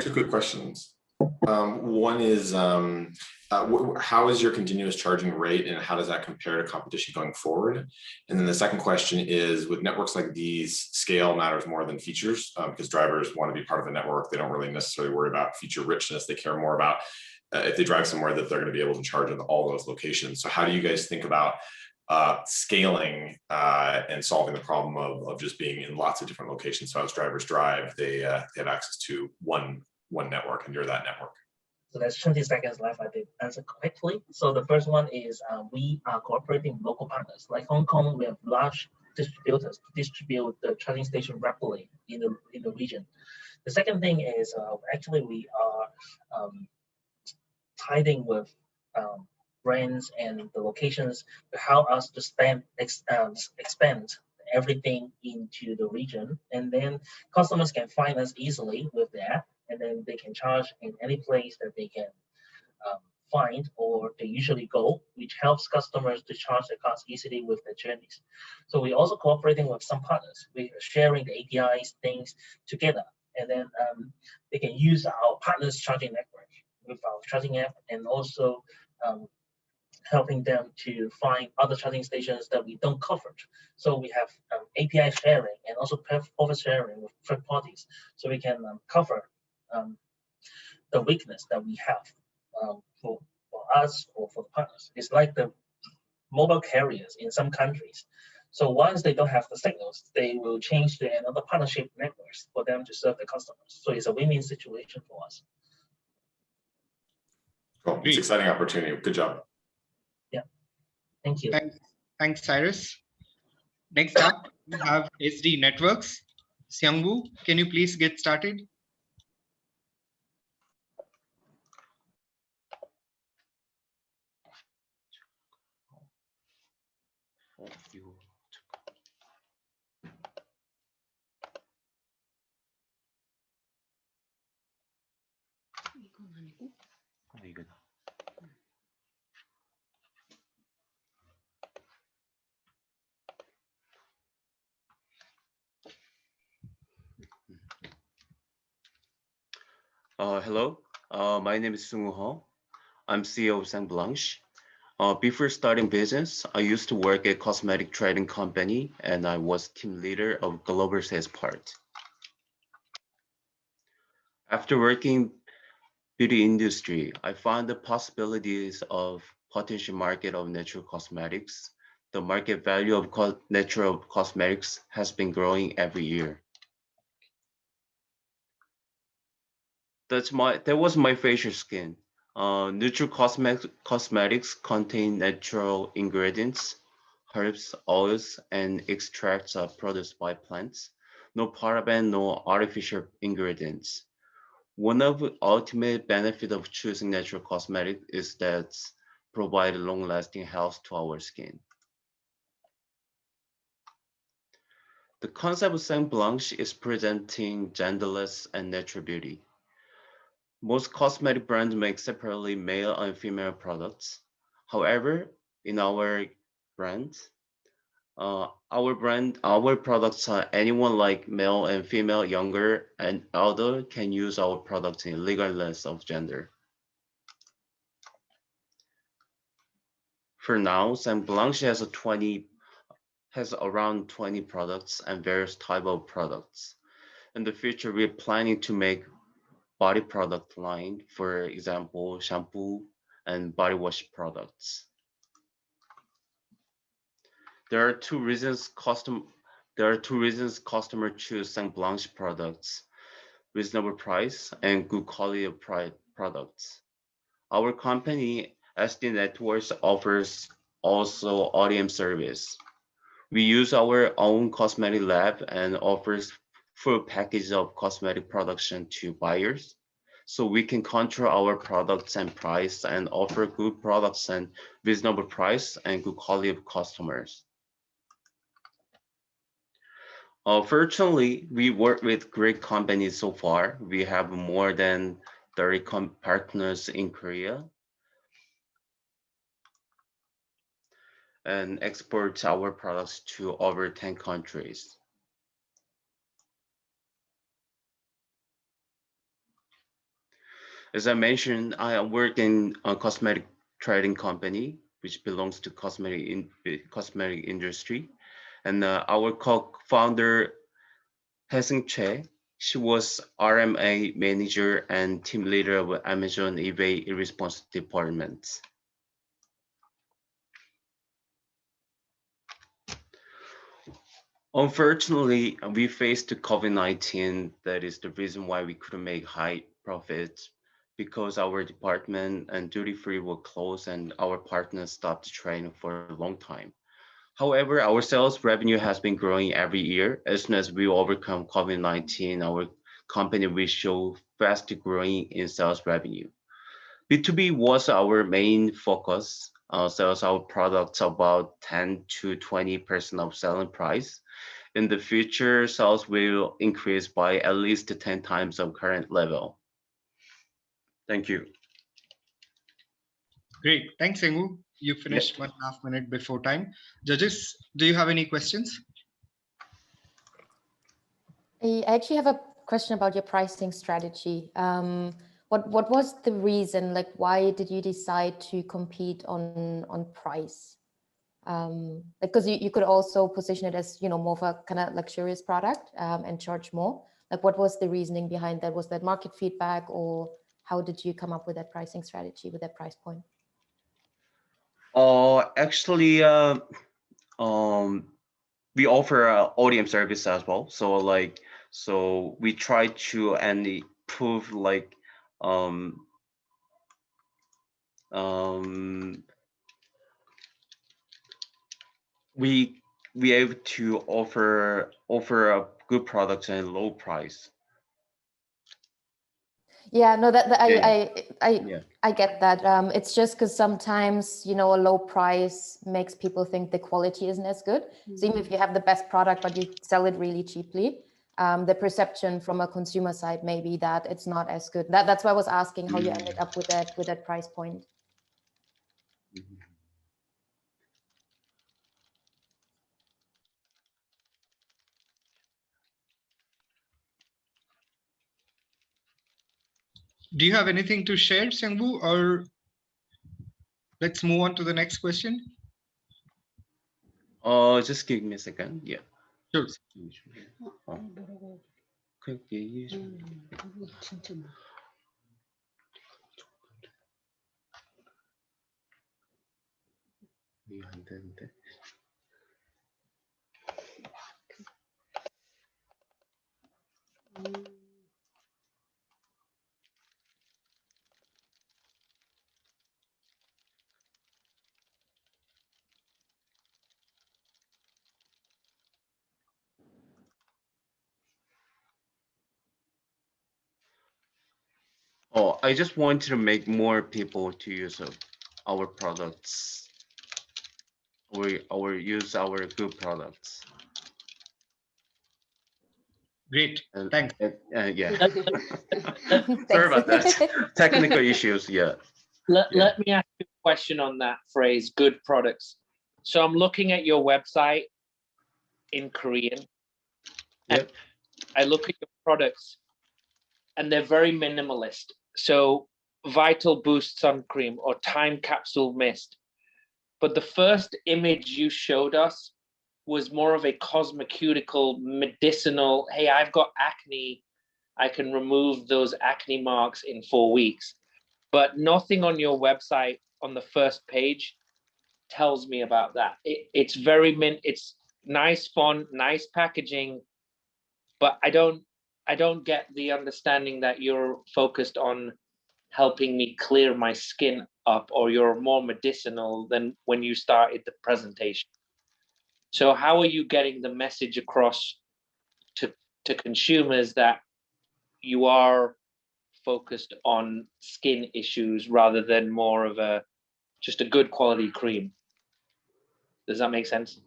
two quick questions. One is, how is your continuous charging rate and how does that compare to competition going forward? And then the second question is, with networks like these, scale matters more than features because drivers want to be part of a network. They don't really necessarily worry about feature richness. They care more about if they drive somewhere that they're going to be able to charge in all those locations. So how do you guys think about scaling and solving the problem of just being in lots of different locations? So as drivers drive, they have access to one network and you're that network. So there's 20 seconds left. I did answer quickly. So the first one is we are cooperating with local partners. Like Hong Kong, we have large distributors to distribute the charging station rapidly in the region. The second thing is actually we are tiding with brands and the locations to help us to expand everything into the region, and then customers can find us easily with the app, and then they can charge in any place that they can find or they usually go, which helps customers to charge their cars easily with their journeys. So we're also cooperating with some partners. We are sharing the APIs things together, and then they can use our partners charging network with our charging app, and also helping them to find other charging stations that we don't cover. So we have API sharing and also profit sharing with third parties, so we can cover the weakness that we have for us or for the partners. It's like the mobile carriers in some countries. So once they don't have the signals, they will change to another partnership networks for them to serve the customers. So it's a win-win situation for us. Cool. It's an exciting opportunity. Good job. Yeah. Thank you. Thanks, Cyrus. Next up, we have SD Networks. Xiangwu, can you please get started? Hello, my name is Sungwoo Ho. I'm CEO of Sang Blanche. Before starting business, I used to work at a cosmetic trading company, and I was team leader of global sales part. After working beauty industry, I found the possibilities of potential market of natural cosmetics. The market value of natural cosmetics has been growing every year. That was my facial skin. Natural cosmetics contain natural ingredients, herbs, oils, and extracts are produced by plants. No paraben, no artificial ingredients. One of the ultimate benefits of choosing natural cosmetics is that provide long-lasting health to our skin. The concept of Saint Blanche is presenting genderless and natural beauty. Most cosmetic brands make separately male and female products. However, in our brand, our products are anyone like male and female, younger and elder can use our products in regardless of gender. For now, Saint Blanche has around 20 products and various type of products. In the future, we're planning to make body product line, for example, shampoo and body wash products. There are two reasons customer choose Saint Blanche products: reasonable price and good quality of products. Our company, SD Networks, offers also ODM service. We use our own cosmetic lab and offers full package of cosmetic production to buyers, so we can control our products and price and offer good products and reasonable price and good quality of customers. Fortunately, we work with great companies so far. We have more than 30 partners in Korea and export our products to over 10 countries. As I mentioned, I work in a cosmetic trading company, which belongs to cosmetic industry. And our co-founder, Haesung Choi, she was RMA manager and team leader of Amazon eBay response department. Unfortunately, we faced COVID-19. That is the reason why we couldn't make high profits, because our department and duty-free were closed and our partners stopped trading for a long time. However, our sales revenue has been growing every year. As soon as we overcome COVID-19, our company will show fast growing in sales revenue. B2B was our main focus. Sells our products about 10 to 20% of selling price. In the future, sales will increase by at least 10 times of current level. Thank you. Great. Thanks, Engu. You finished 1.5 minutes before time. Judges, do you have any questions? I actually have a question about your pricing strategy. What was the reason? Like, why did you decide to compete on price? Because you could also position it as, more of a kind of luxurious product and charge more. Like, what was the reasoning behind that? Was that market feedback, or how did you come up with that pricing strategy, with that price point? Actually, we offer ODM service as well. So we try to improve we able to offer a good product and low price. Yeah, no, I get that. It's just because sometimes, a low price makes people think the quality isn't as good. So even if you have the best product, but you sell it really cheaply, the perception from a consumer side may be that it's not as good. That's why I was asking how you ended up with that price point. Do you have anything to share, Seungwoo, or let's move on to the next question? Just give me a second. Yeah. Sure. Oh, I just wanted to make more people to use our products. Use our good products. Great. Thanks. Yeah. Sorry about that. Technical issues. Yeah. Let me ask you a question on that phrase, good products. So I'm looking at your website in Korean. Yep. I look at your products and they're very minimalist. So Vital Boost Sun Cream or Time Capsule Mist. But the first image you showed us was more of a cosmeceutical, medicinal, hey, I've got acne, I can remove those acne marks in 4 weeks. But nothing on your website on the first page tells me about that. It's very it's nice font, nice packaging, but I don't get the understanding that you're focused on helping me clear my skin up, or you're more medicinal than when you started the presentation. So how are you getting the message across to consumers that you are focused on skin issues rather than more of just a good quality cream? Does that make sense?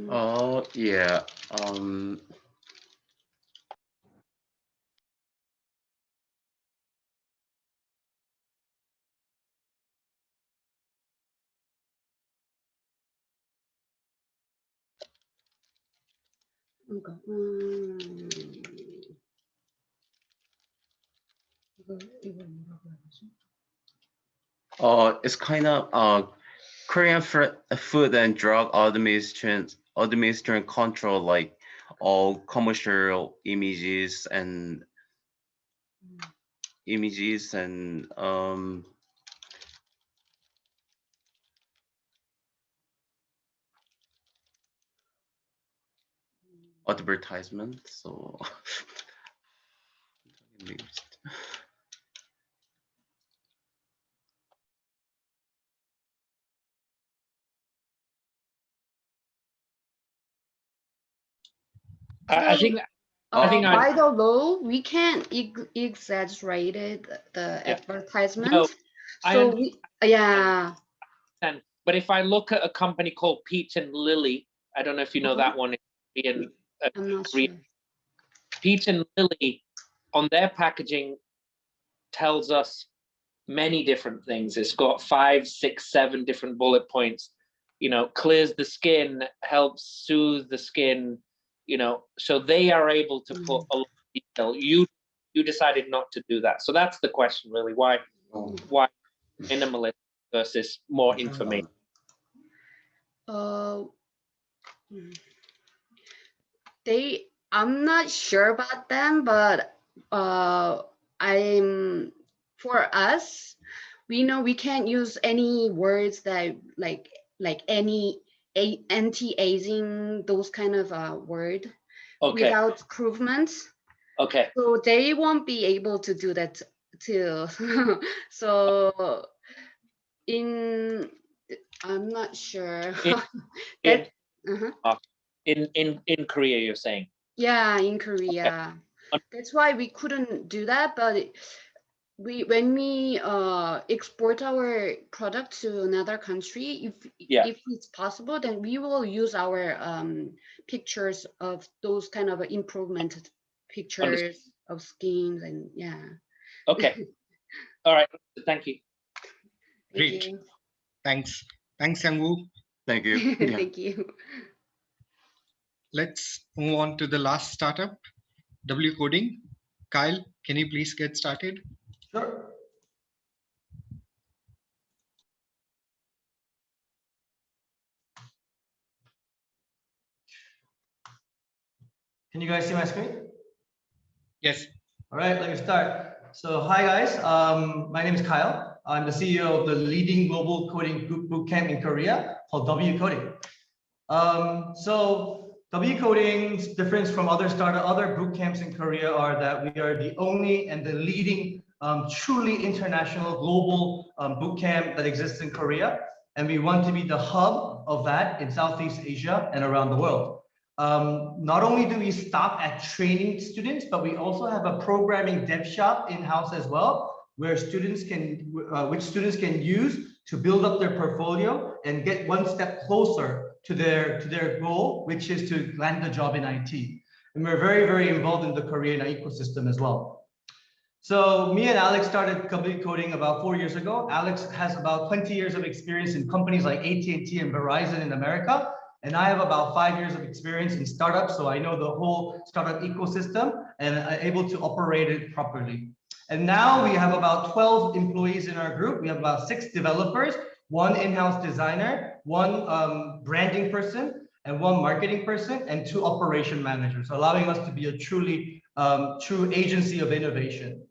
Oh, yeah. It's kind of Korean Food and Drug Administration control, like all commercial images and advertisements. So I think by the law, we can't exaggerate the advertisement. No, so but if I look at a company called Peach and Lily, I don't know if you know that one in Korean. Peach and Lily on their packaging tells us many different things. It's got 5, 6, 7 different bullet points. You know, clears the skin, helps soothe the skin. You know, so they are able to put a lot of detail. You decided not to do that. So that's the question, really. Why minimalist versus more information? I'm not sure about them, but for us, we know we can't use any words that like any anti-aging, those kind of word without improvements. Okay. So they won't be able to do that too. So I'm not sure. In Korea, you're saying? Yeah, in Korea. Okay. That's why we couldn't do that. But when we export our product to another country, if it's possible, then we will use our pictures of those kind of improvement pictures of skins and Okay. All right. Thank you. Great. Thanks, Sang-woo. Thank you. Thank you. Let's move on to the last startup, W Coding. Kyle, can you please get started? Sure. Can you guys see my screen? Yes. All right, let me start. So hi guys, my name is Kyle. I'm the CEO of the leading global coding bootcamp in Korea called W Coding. So W Coding's difference from other bootcamps in Korea are that we are the only and the leading truly international global bootcamp that exists in Korea. And we want to be the hub of that in Southeast Asia and around the world. Not only do we stop at training students, but we also have a programming dev shop in-house as well, where students can use to build up their portfolio and get one step closer to their goal, which is to land a job in IT. and we're very, very involved in the Korean ecosystem as well. So me and Alex started W Coding about 4 years ago. Alex has about 20 years of experience in companies like AT&T and Verizon in America. And I have about 5 years of experience in startups. So I know the whole startup ecosystem and I'm able to operate it properly. And now we have about 12 employees in our group. We have about 6 developers, 1 in-house designer, 1 branding person, and 1 marketing person, and 2 operation managers, allowing us to be a truly true agency of innovation.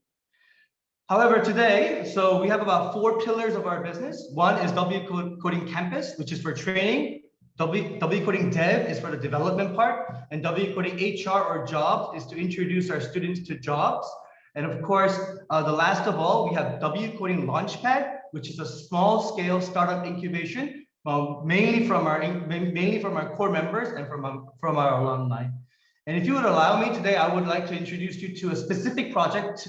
However, today, so we have about 4 pillars of our business. 1 is W Coding Campus, which is for training. W Coding Dev is for the development part, and W Coding HR or jobs is to introduce our students to jobs. And of course, the last of all, we have W Coding Launchpad, which is a small-scale startup incubation, mainly from our core members and from our alumni. And if you would allow me today, I would like to introduce you to a specific project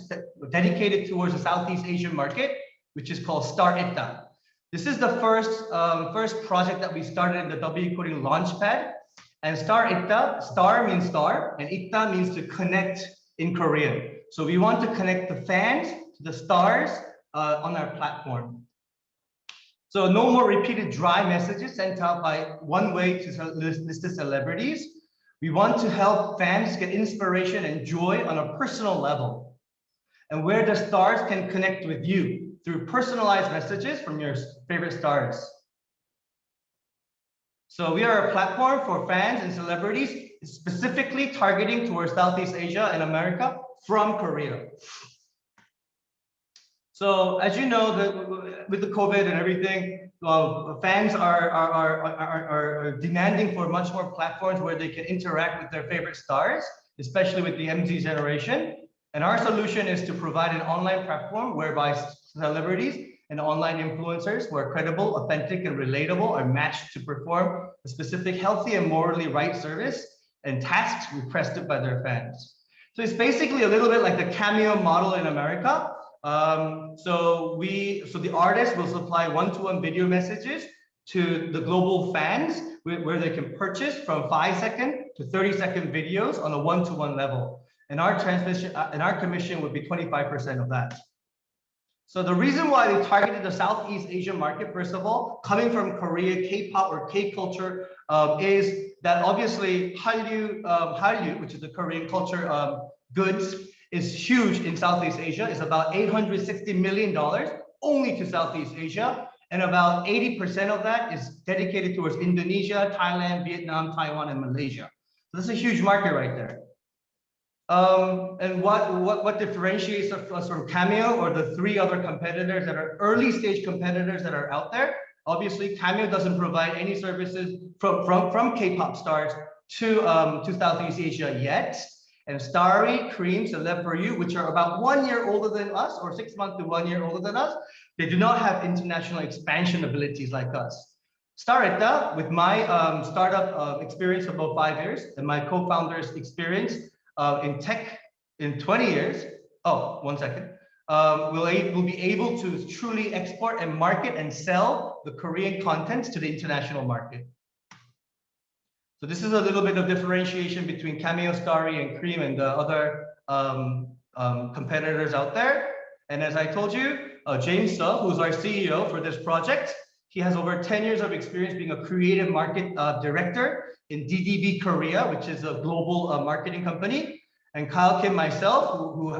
dedicated towards the Southeast Asian market, which is called Star Itta. This is the first project that we started in the W Coding Launchpad. And Star Itta, star means star, and Itta means to connect in Korean. So we want to connect the fans to the stars on our platform. So no more repeated dry messages sent out by one way to listed celebrities. We want to help fans get inspiration and joy on a personal level, and where the stars can connect with you through personalized messages from your favorite stars. So we are a platform for fans and celebrities, specifically targeting towards Southeast Asia and America from Korea. So as you know, with the COVID and everything, fans are demanding for much more platforms where they can interact with their favorite stars, especially with the MZ generation. And our solution is to provide an online platform whereby celebrities and online influencers who are credible, authentic, and relatable are matched to perform a specific healthy and morally right service and tasks requested by their fans. So it's basically a little bit like the Cameo model in America. So the artist will supply one-to-one video messages to the global fans where they can purchase from 5-second to 30-second videos on a one-to-one level. And our transmission and our commission would be 25% of that. So the reason why we targeted the Southeast Asian market, first of all, coming from Korea, K-pop or K-culture, is that obviously Hallyu, which is the Korean culture goods, is huge in Southeast Asia. It's about $860 million only to Southeast Asia. And about 80% of that is dedicated towards Indonesia, Thailand, Vietnam, Taiwan, and Malaysia. So this is a huge market right there. And what differentiates us from Cameo or the 3 other competitors that are early stage competitors that are out there? Obviously, Cameo doesn't provide any services from K-pop stars to Southeast Asia yet. And Starry, Cream, Celeb for You, which are about 1 year older than us, or 6 months to 1 year older than us, they do not have international expansion abilities like us. Star Itta, with my startup experience of about 5 years and my co-founder's experience in tech in 20 years, we'll be able to truly export and market and sell the Korean content to the international market. So this is a little bit of differentiation between Cameo, Starry, and Cream and the other competitors out there. And as I told you, James Suh, who's our CEO for this project, he has over 10 years of experience being a creative market director in DDB Korea, which is a global marketing company. And Kyle Kim, myself, who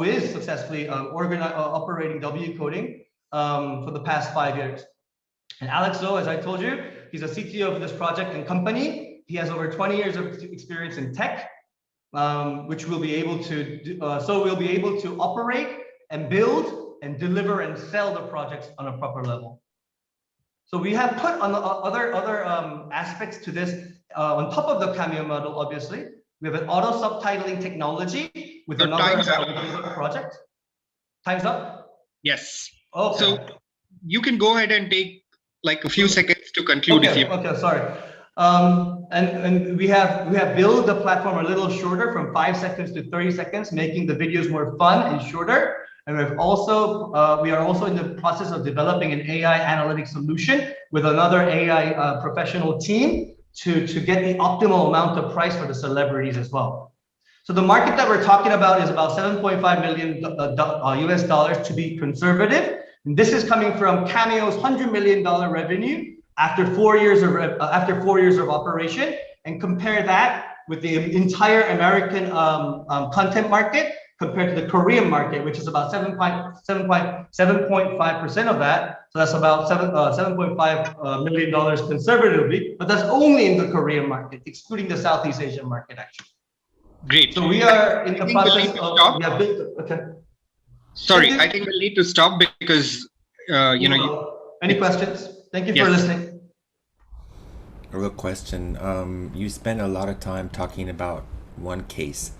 is successfully operating W Coding for the past 5 years. And Alex So, as I told you, he's a CTO of this project and company. He has over 20 years of experience in tech, which we'll be able to do, we'll be able to operate and build and deliver and sell the projects on a proper level. So we have put on other aspects to this on top of the Cameo model. Obviously, we have an auto subtitling technology with another project. Time's up. Yes. Okay. So you can go ahead and take like a few seconds to conclude. Okay, sorry. And we have built the platform a little shorter from 5 seconds to 30 seconds, making the videos more fun and shorter. And we are also in the process of developing an AI analytics solution with another AI professional team to get the optimal amount of price for the celebrities as well. So the market that we're talking about is about 7.5 million US dollars to be conservative. And this is coming from Cameo's $100 million revenue after 4 years of operation, and compare that with the entire American content market compared to the Korean market, which is about 7.5% of that. So that's about $7.5 million conservatively, but that's only in the Korean market, excluding the Southeast Asian market, actually. Great. So we are in the process of, okay. Sorry, I think we'll need to stop because, any questions? Thank you for listening. A real question. You spent a lot of time talking about one case.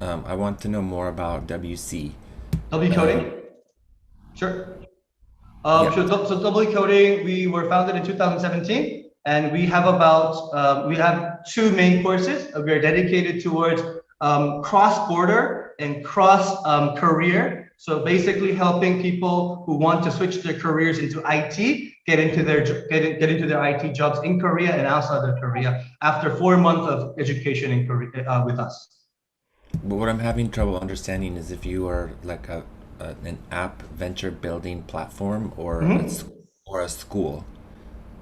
I want to know more about WC. W coding? Sure. So W coding, we were founded in 2017, and we have we have 2 main courses. We are dedicated towards cross-border and cross-career. So basically helping people who want to switch their careers into IT, get into their IT jobs in Korea and outside of Korea after 4 months of education in Korea with us. But what I'm having trouble understanding is if you are like an app venture building platform or or a school.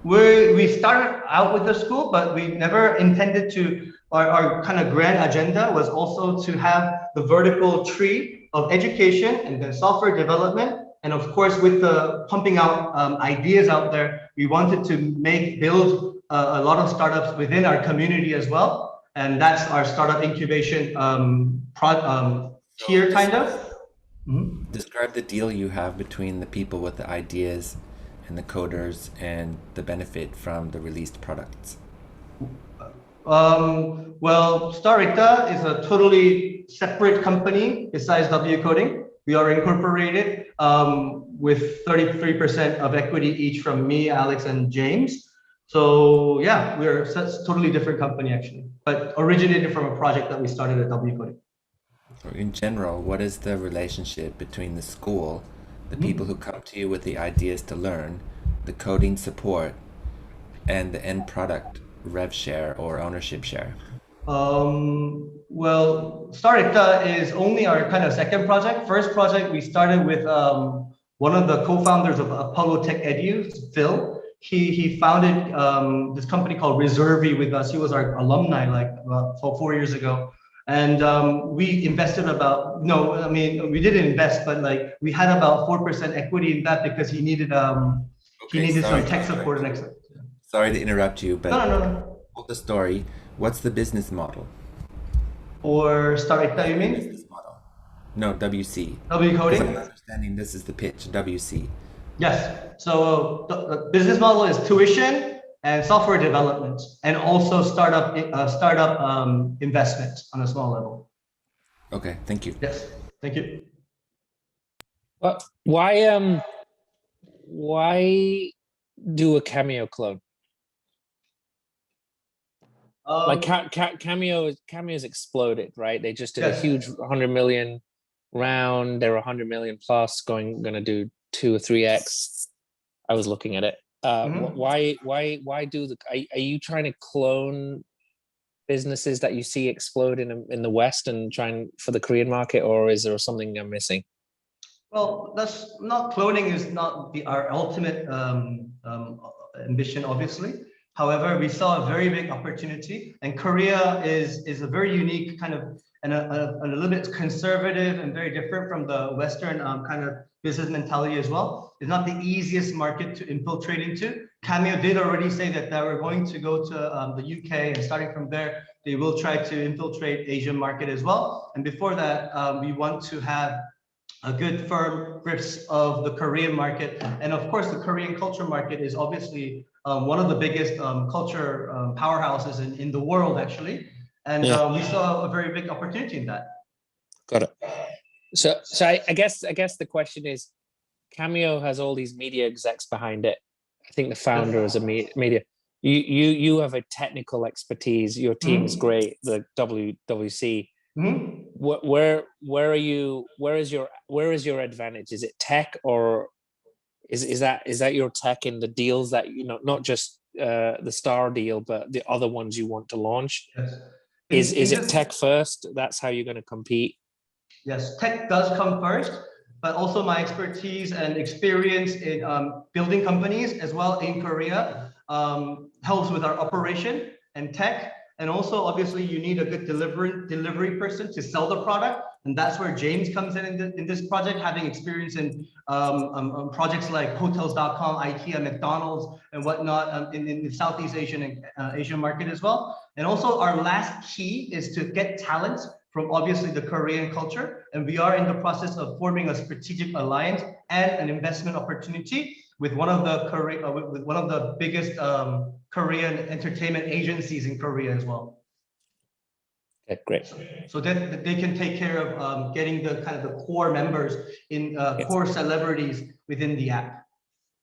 We started out with the school, but we never intended to. Our kind of grand agenda was also to have the vertical tree of education and then software development. And of course, with the pumping out ideas out there, we wanted to build a lot of startups within our community as well. And that's our startup incubation tier, kind of. Describe the deal you have between the people with the ideas and the coders and the benefit from the released products. Well, Staricta is a totally separate company besides W Coding. We are incorporated with 33% of equity each from me, Alex, and James. So yeah, we're a totally different company actually, but originated from a project that we started at W Coding. In general, what is the relationship between the school, the people who come to you with the ideas to learn, the coding support, and the end product rev share or ownership share? Well, Staricta is only our kind of second project. First project we started with one of the co-founders of Apollo Tech Edu, Phil. He founded this company called Reservy with us. He was our alumni like 4 years ago. And we invested we didn't invest, but like we had about 4% equity in that because he needed some tech support. Sorry to interrupt you, but no. Hold the story. What's the business model? Or Staricta, you mean? Business model. No, WC. W Coding? I'm understanding this is the pitch, WC. Yes. So the business model is tuition and software development, and also startup investment on a small level. Okay, thank you. Yes, thank you. Why do a Cameo clone? Like Cameo's exploded, right? They just did a huge 100 million round. They're 100 million plus, gonna do 2 or 3x. I was looking at it. Why do are you trying to clone businesses that you see explode in the West and trying for the Korean market, or is there something I'm missing? Well, cloning is not our ultimate ambition, obviously. However, we saw a very big opportunity, and Korea is a very unique kind of and a little bit conservative and very different from the Western kind of business mentality as well. It's not the easiest market to infiltrate into. Cameo did already say that they were going to go to the UK, and starting from there, they will try to infiltrate Asian market as well. And before that, we want to have a good firm grips of the Korean market. And of course, the Korean culture market is obviously one of the biggest culture powerhouses in the world, actually. And we saw a very big opportunity in that. Got it. So I guess the question is, Cameo has all these media execs behind it. I think the founder is a media. You have a technical expertise. Your team is great. The WC. Where are you? Where is your advantage? Is it tech, or is that your tech in the deals that not just the star deal, but the other ones you want to launch. Yes. Is it tech first? That's how you're going to compete? Yes, tech does come first, but also my expertise and experience in building companies as well in Korea helps with our operation and tech. And also, obviously, you need a good delivery person to sell the product. And that's where James comes in this project, having experience in projects like Hotels.com, IKEA, McDonald's, and whatnot in the Southeast Asian and Asian market as well. And also, our last key is to get talent from obviously the Korean culture. And we are in the process of forming a strategic alliance and an investment opportunity with one of the biggest Korean entertainment agencies in Korea as well. Okay, great. So that they can take care of getting the kind of the core members in core celebrities within the app.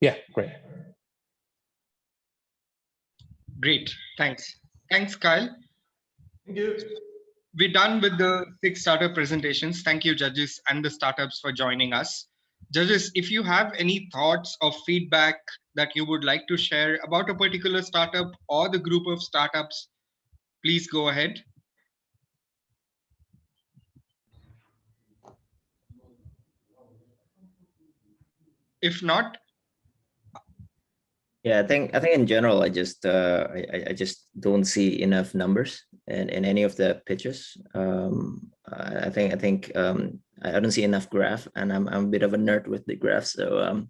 Yeah, great. Great, thanks. Thanks, Kyle. Thank you. We're done with the 6 startup presentations. Thank you, judges and the startups for joining us. Judges, if you have any thoughts or feedback that you would like to share about a particular startup or the group of startups, please go ahead. If not, yeah, I think in general, I just don't see enough numbers in any of the pitches. I don't see enough graph, and I'm a bit of a nerd with the graph, so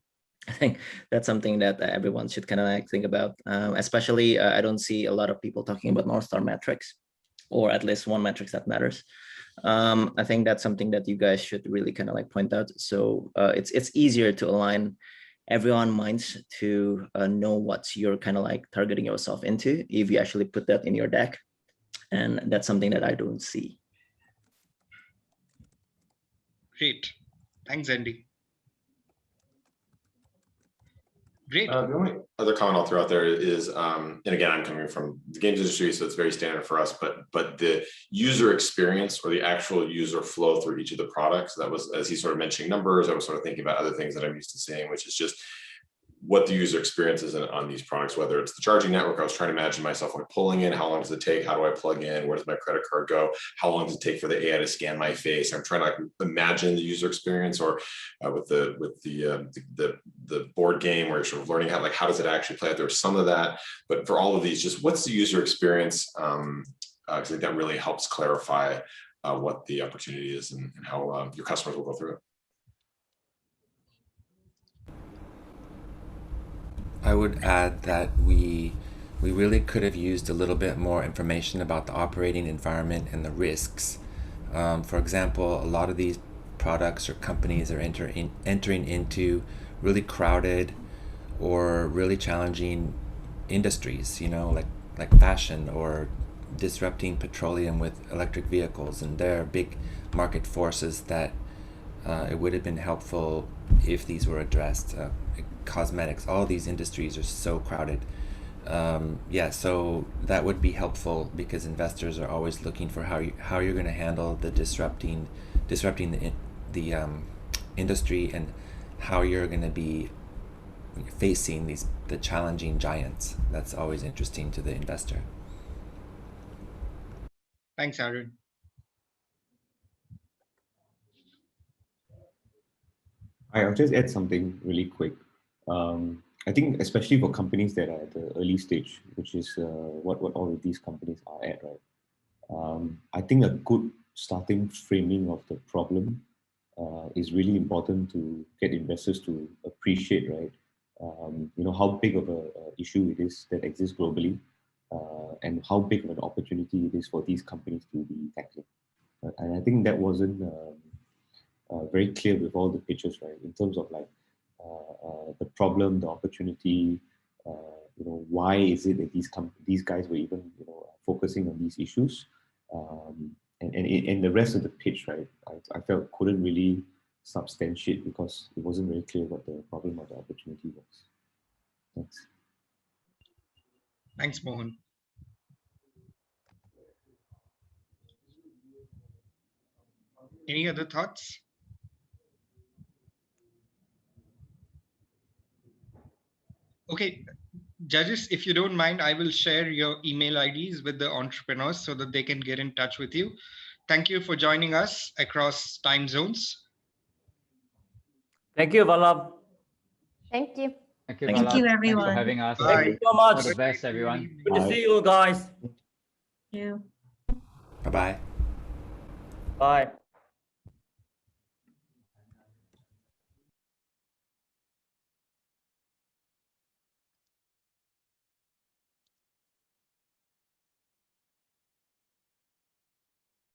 I think that's something that everyone should kind of like think about. Especially, I don't see a lot of people talking about North Star metrics, or at least one metrics that matters. I think that's something that you guys should really kind of like point out. So it's easier to align everyone's minds to know what you're kind of like targeting yourself into if you actually put that in your deck. And that's something that I don't see. great. Thanks, Andy. Great. The only other comment I'll throw out there is, and again, I'm coming from the games industry, so it's very standard for us, but the user experience or the actual user flow through each of the products, that was, as he's sort of mentioning numbers, I was sort of thinking about other things that I'm used to seeing, which is just what the user experience is on these products, whether it's the charging network. I was trying to imagine myself like pulling in, how long does it take? How do I plug in? Where does my credit card go? How long does it take for the AI to scan my face? I'm trying to like imagine the user experience, or with the board game where you're sort of learning how does it actually play out. There's some of that, but for all of these, just what's the user experience? Because I think that really helps clarify what the opportunity is and how your customers will go through it. I would add that we really could have used a little bit more information about the operating environment and the risks. For example, a lot of these products or companies are entering into really crowded or really challenging industries, like fashion, or disrupting petroleum with electric vehicles, and there are big market forces that it would have been helpful if these were addressed. Cosmetics, all these industries are so crowded. So that would be helpful, because investors are always looking for how you're going to handle the disrupting the industry, and how you're going to be facing the challenging giants. That's always interesting to the investor. Thanks, Aaron. I'll just add something really quick. I think especially for companies that are at the early stage, which is what all of these companies are at, right? I think a good starting framing of the problem is really important to get investors to appreciate, right? How big of a issue it is that exists globally, and how big of an opportunity it is for these companies to be tackling. And I think that wasn't very clear with all the pitches, right? In terms of like the problem, the opportunity, why is it that these guys were even focusing on these issues, and the rest of the pitch, right? I felt couldn't really substantiate, because it wasn't very clear what the problem or the opportunity was. Thanks. Thanks, Mohan. Any other thoughts? Okay, Judges, if you don't mind, I will share your email IDs with the entrepreneurs so that they can get in touch with you. Thank you for joining us across time zones. Thank you, Vallabh. Thank you. Thank you, Thank you, Vallabh. everyone. Thanks for having us. Thank you so much. All the best, everyone. Good to see you guys. You. Bye-bye. Bye.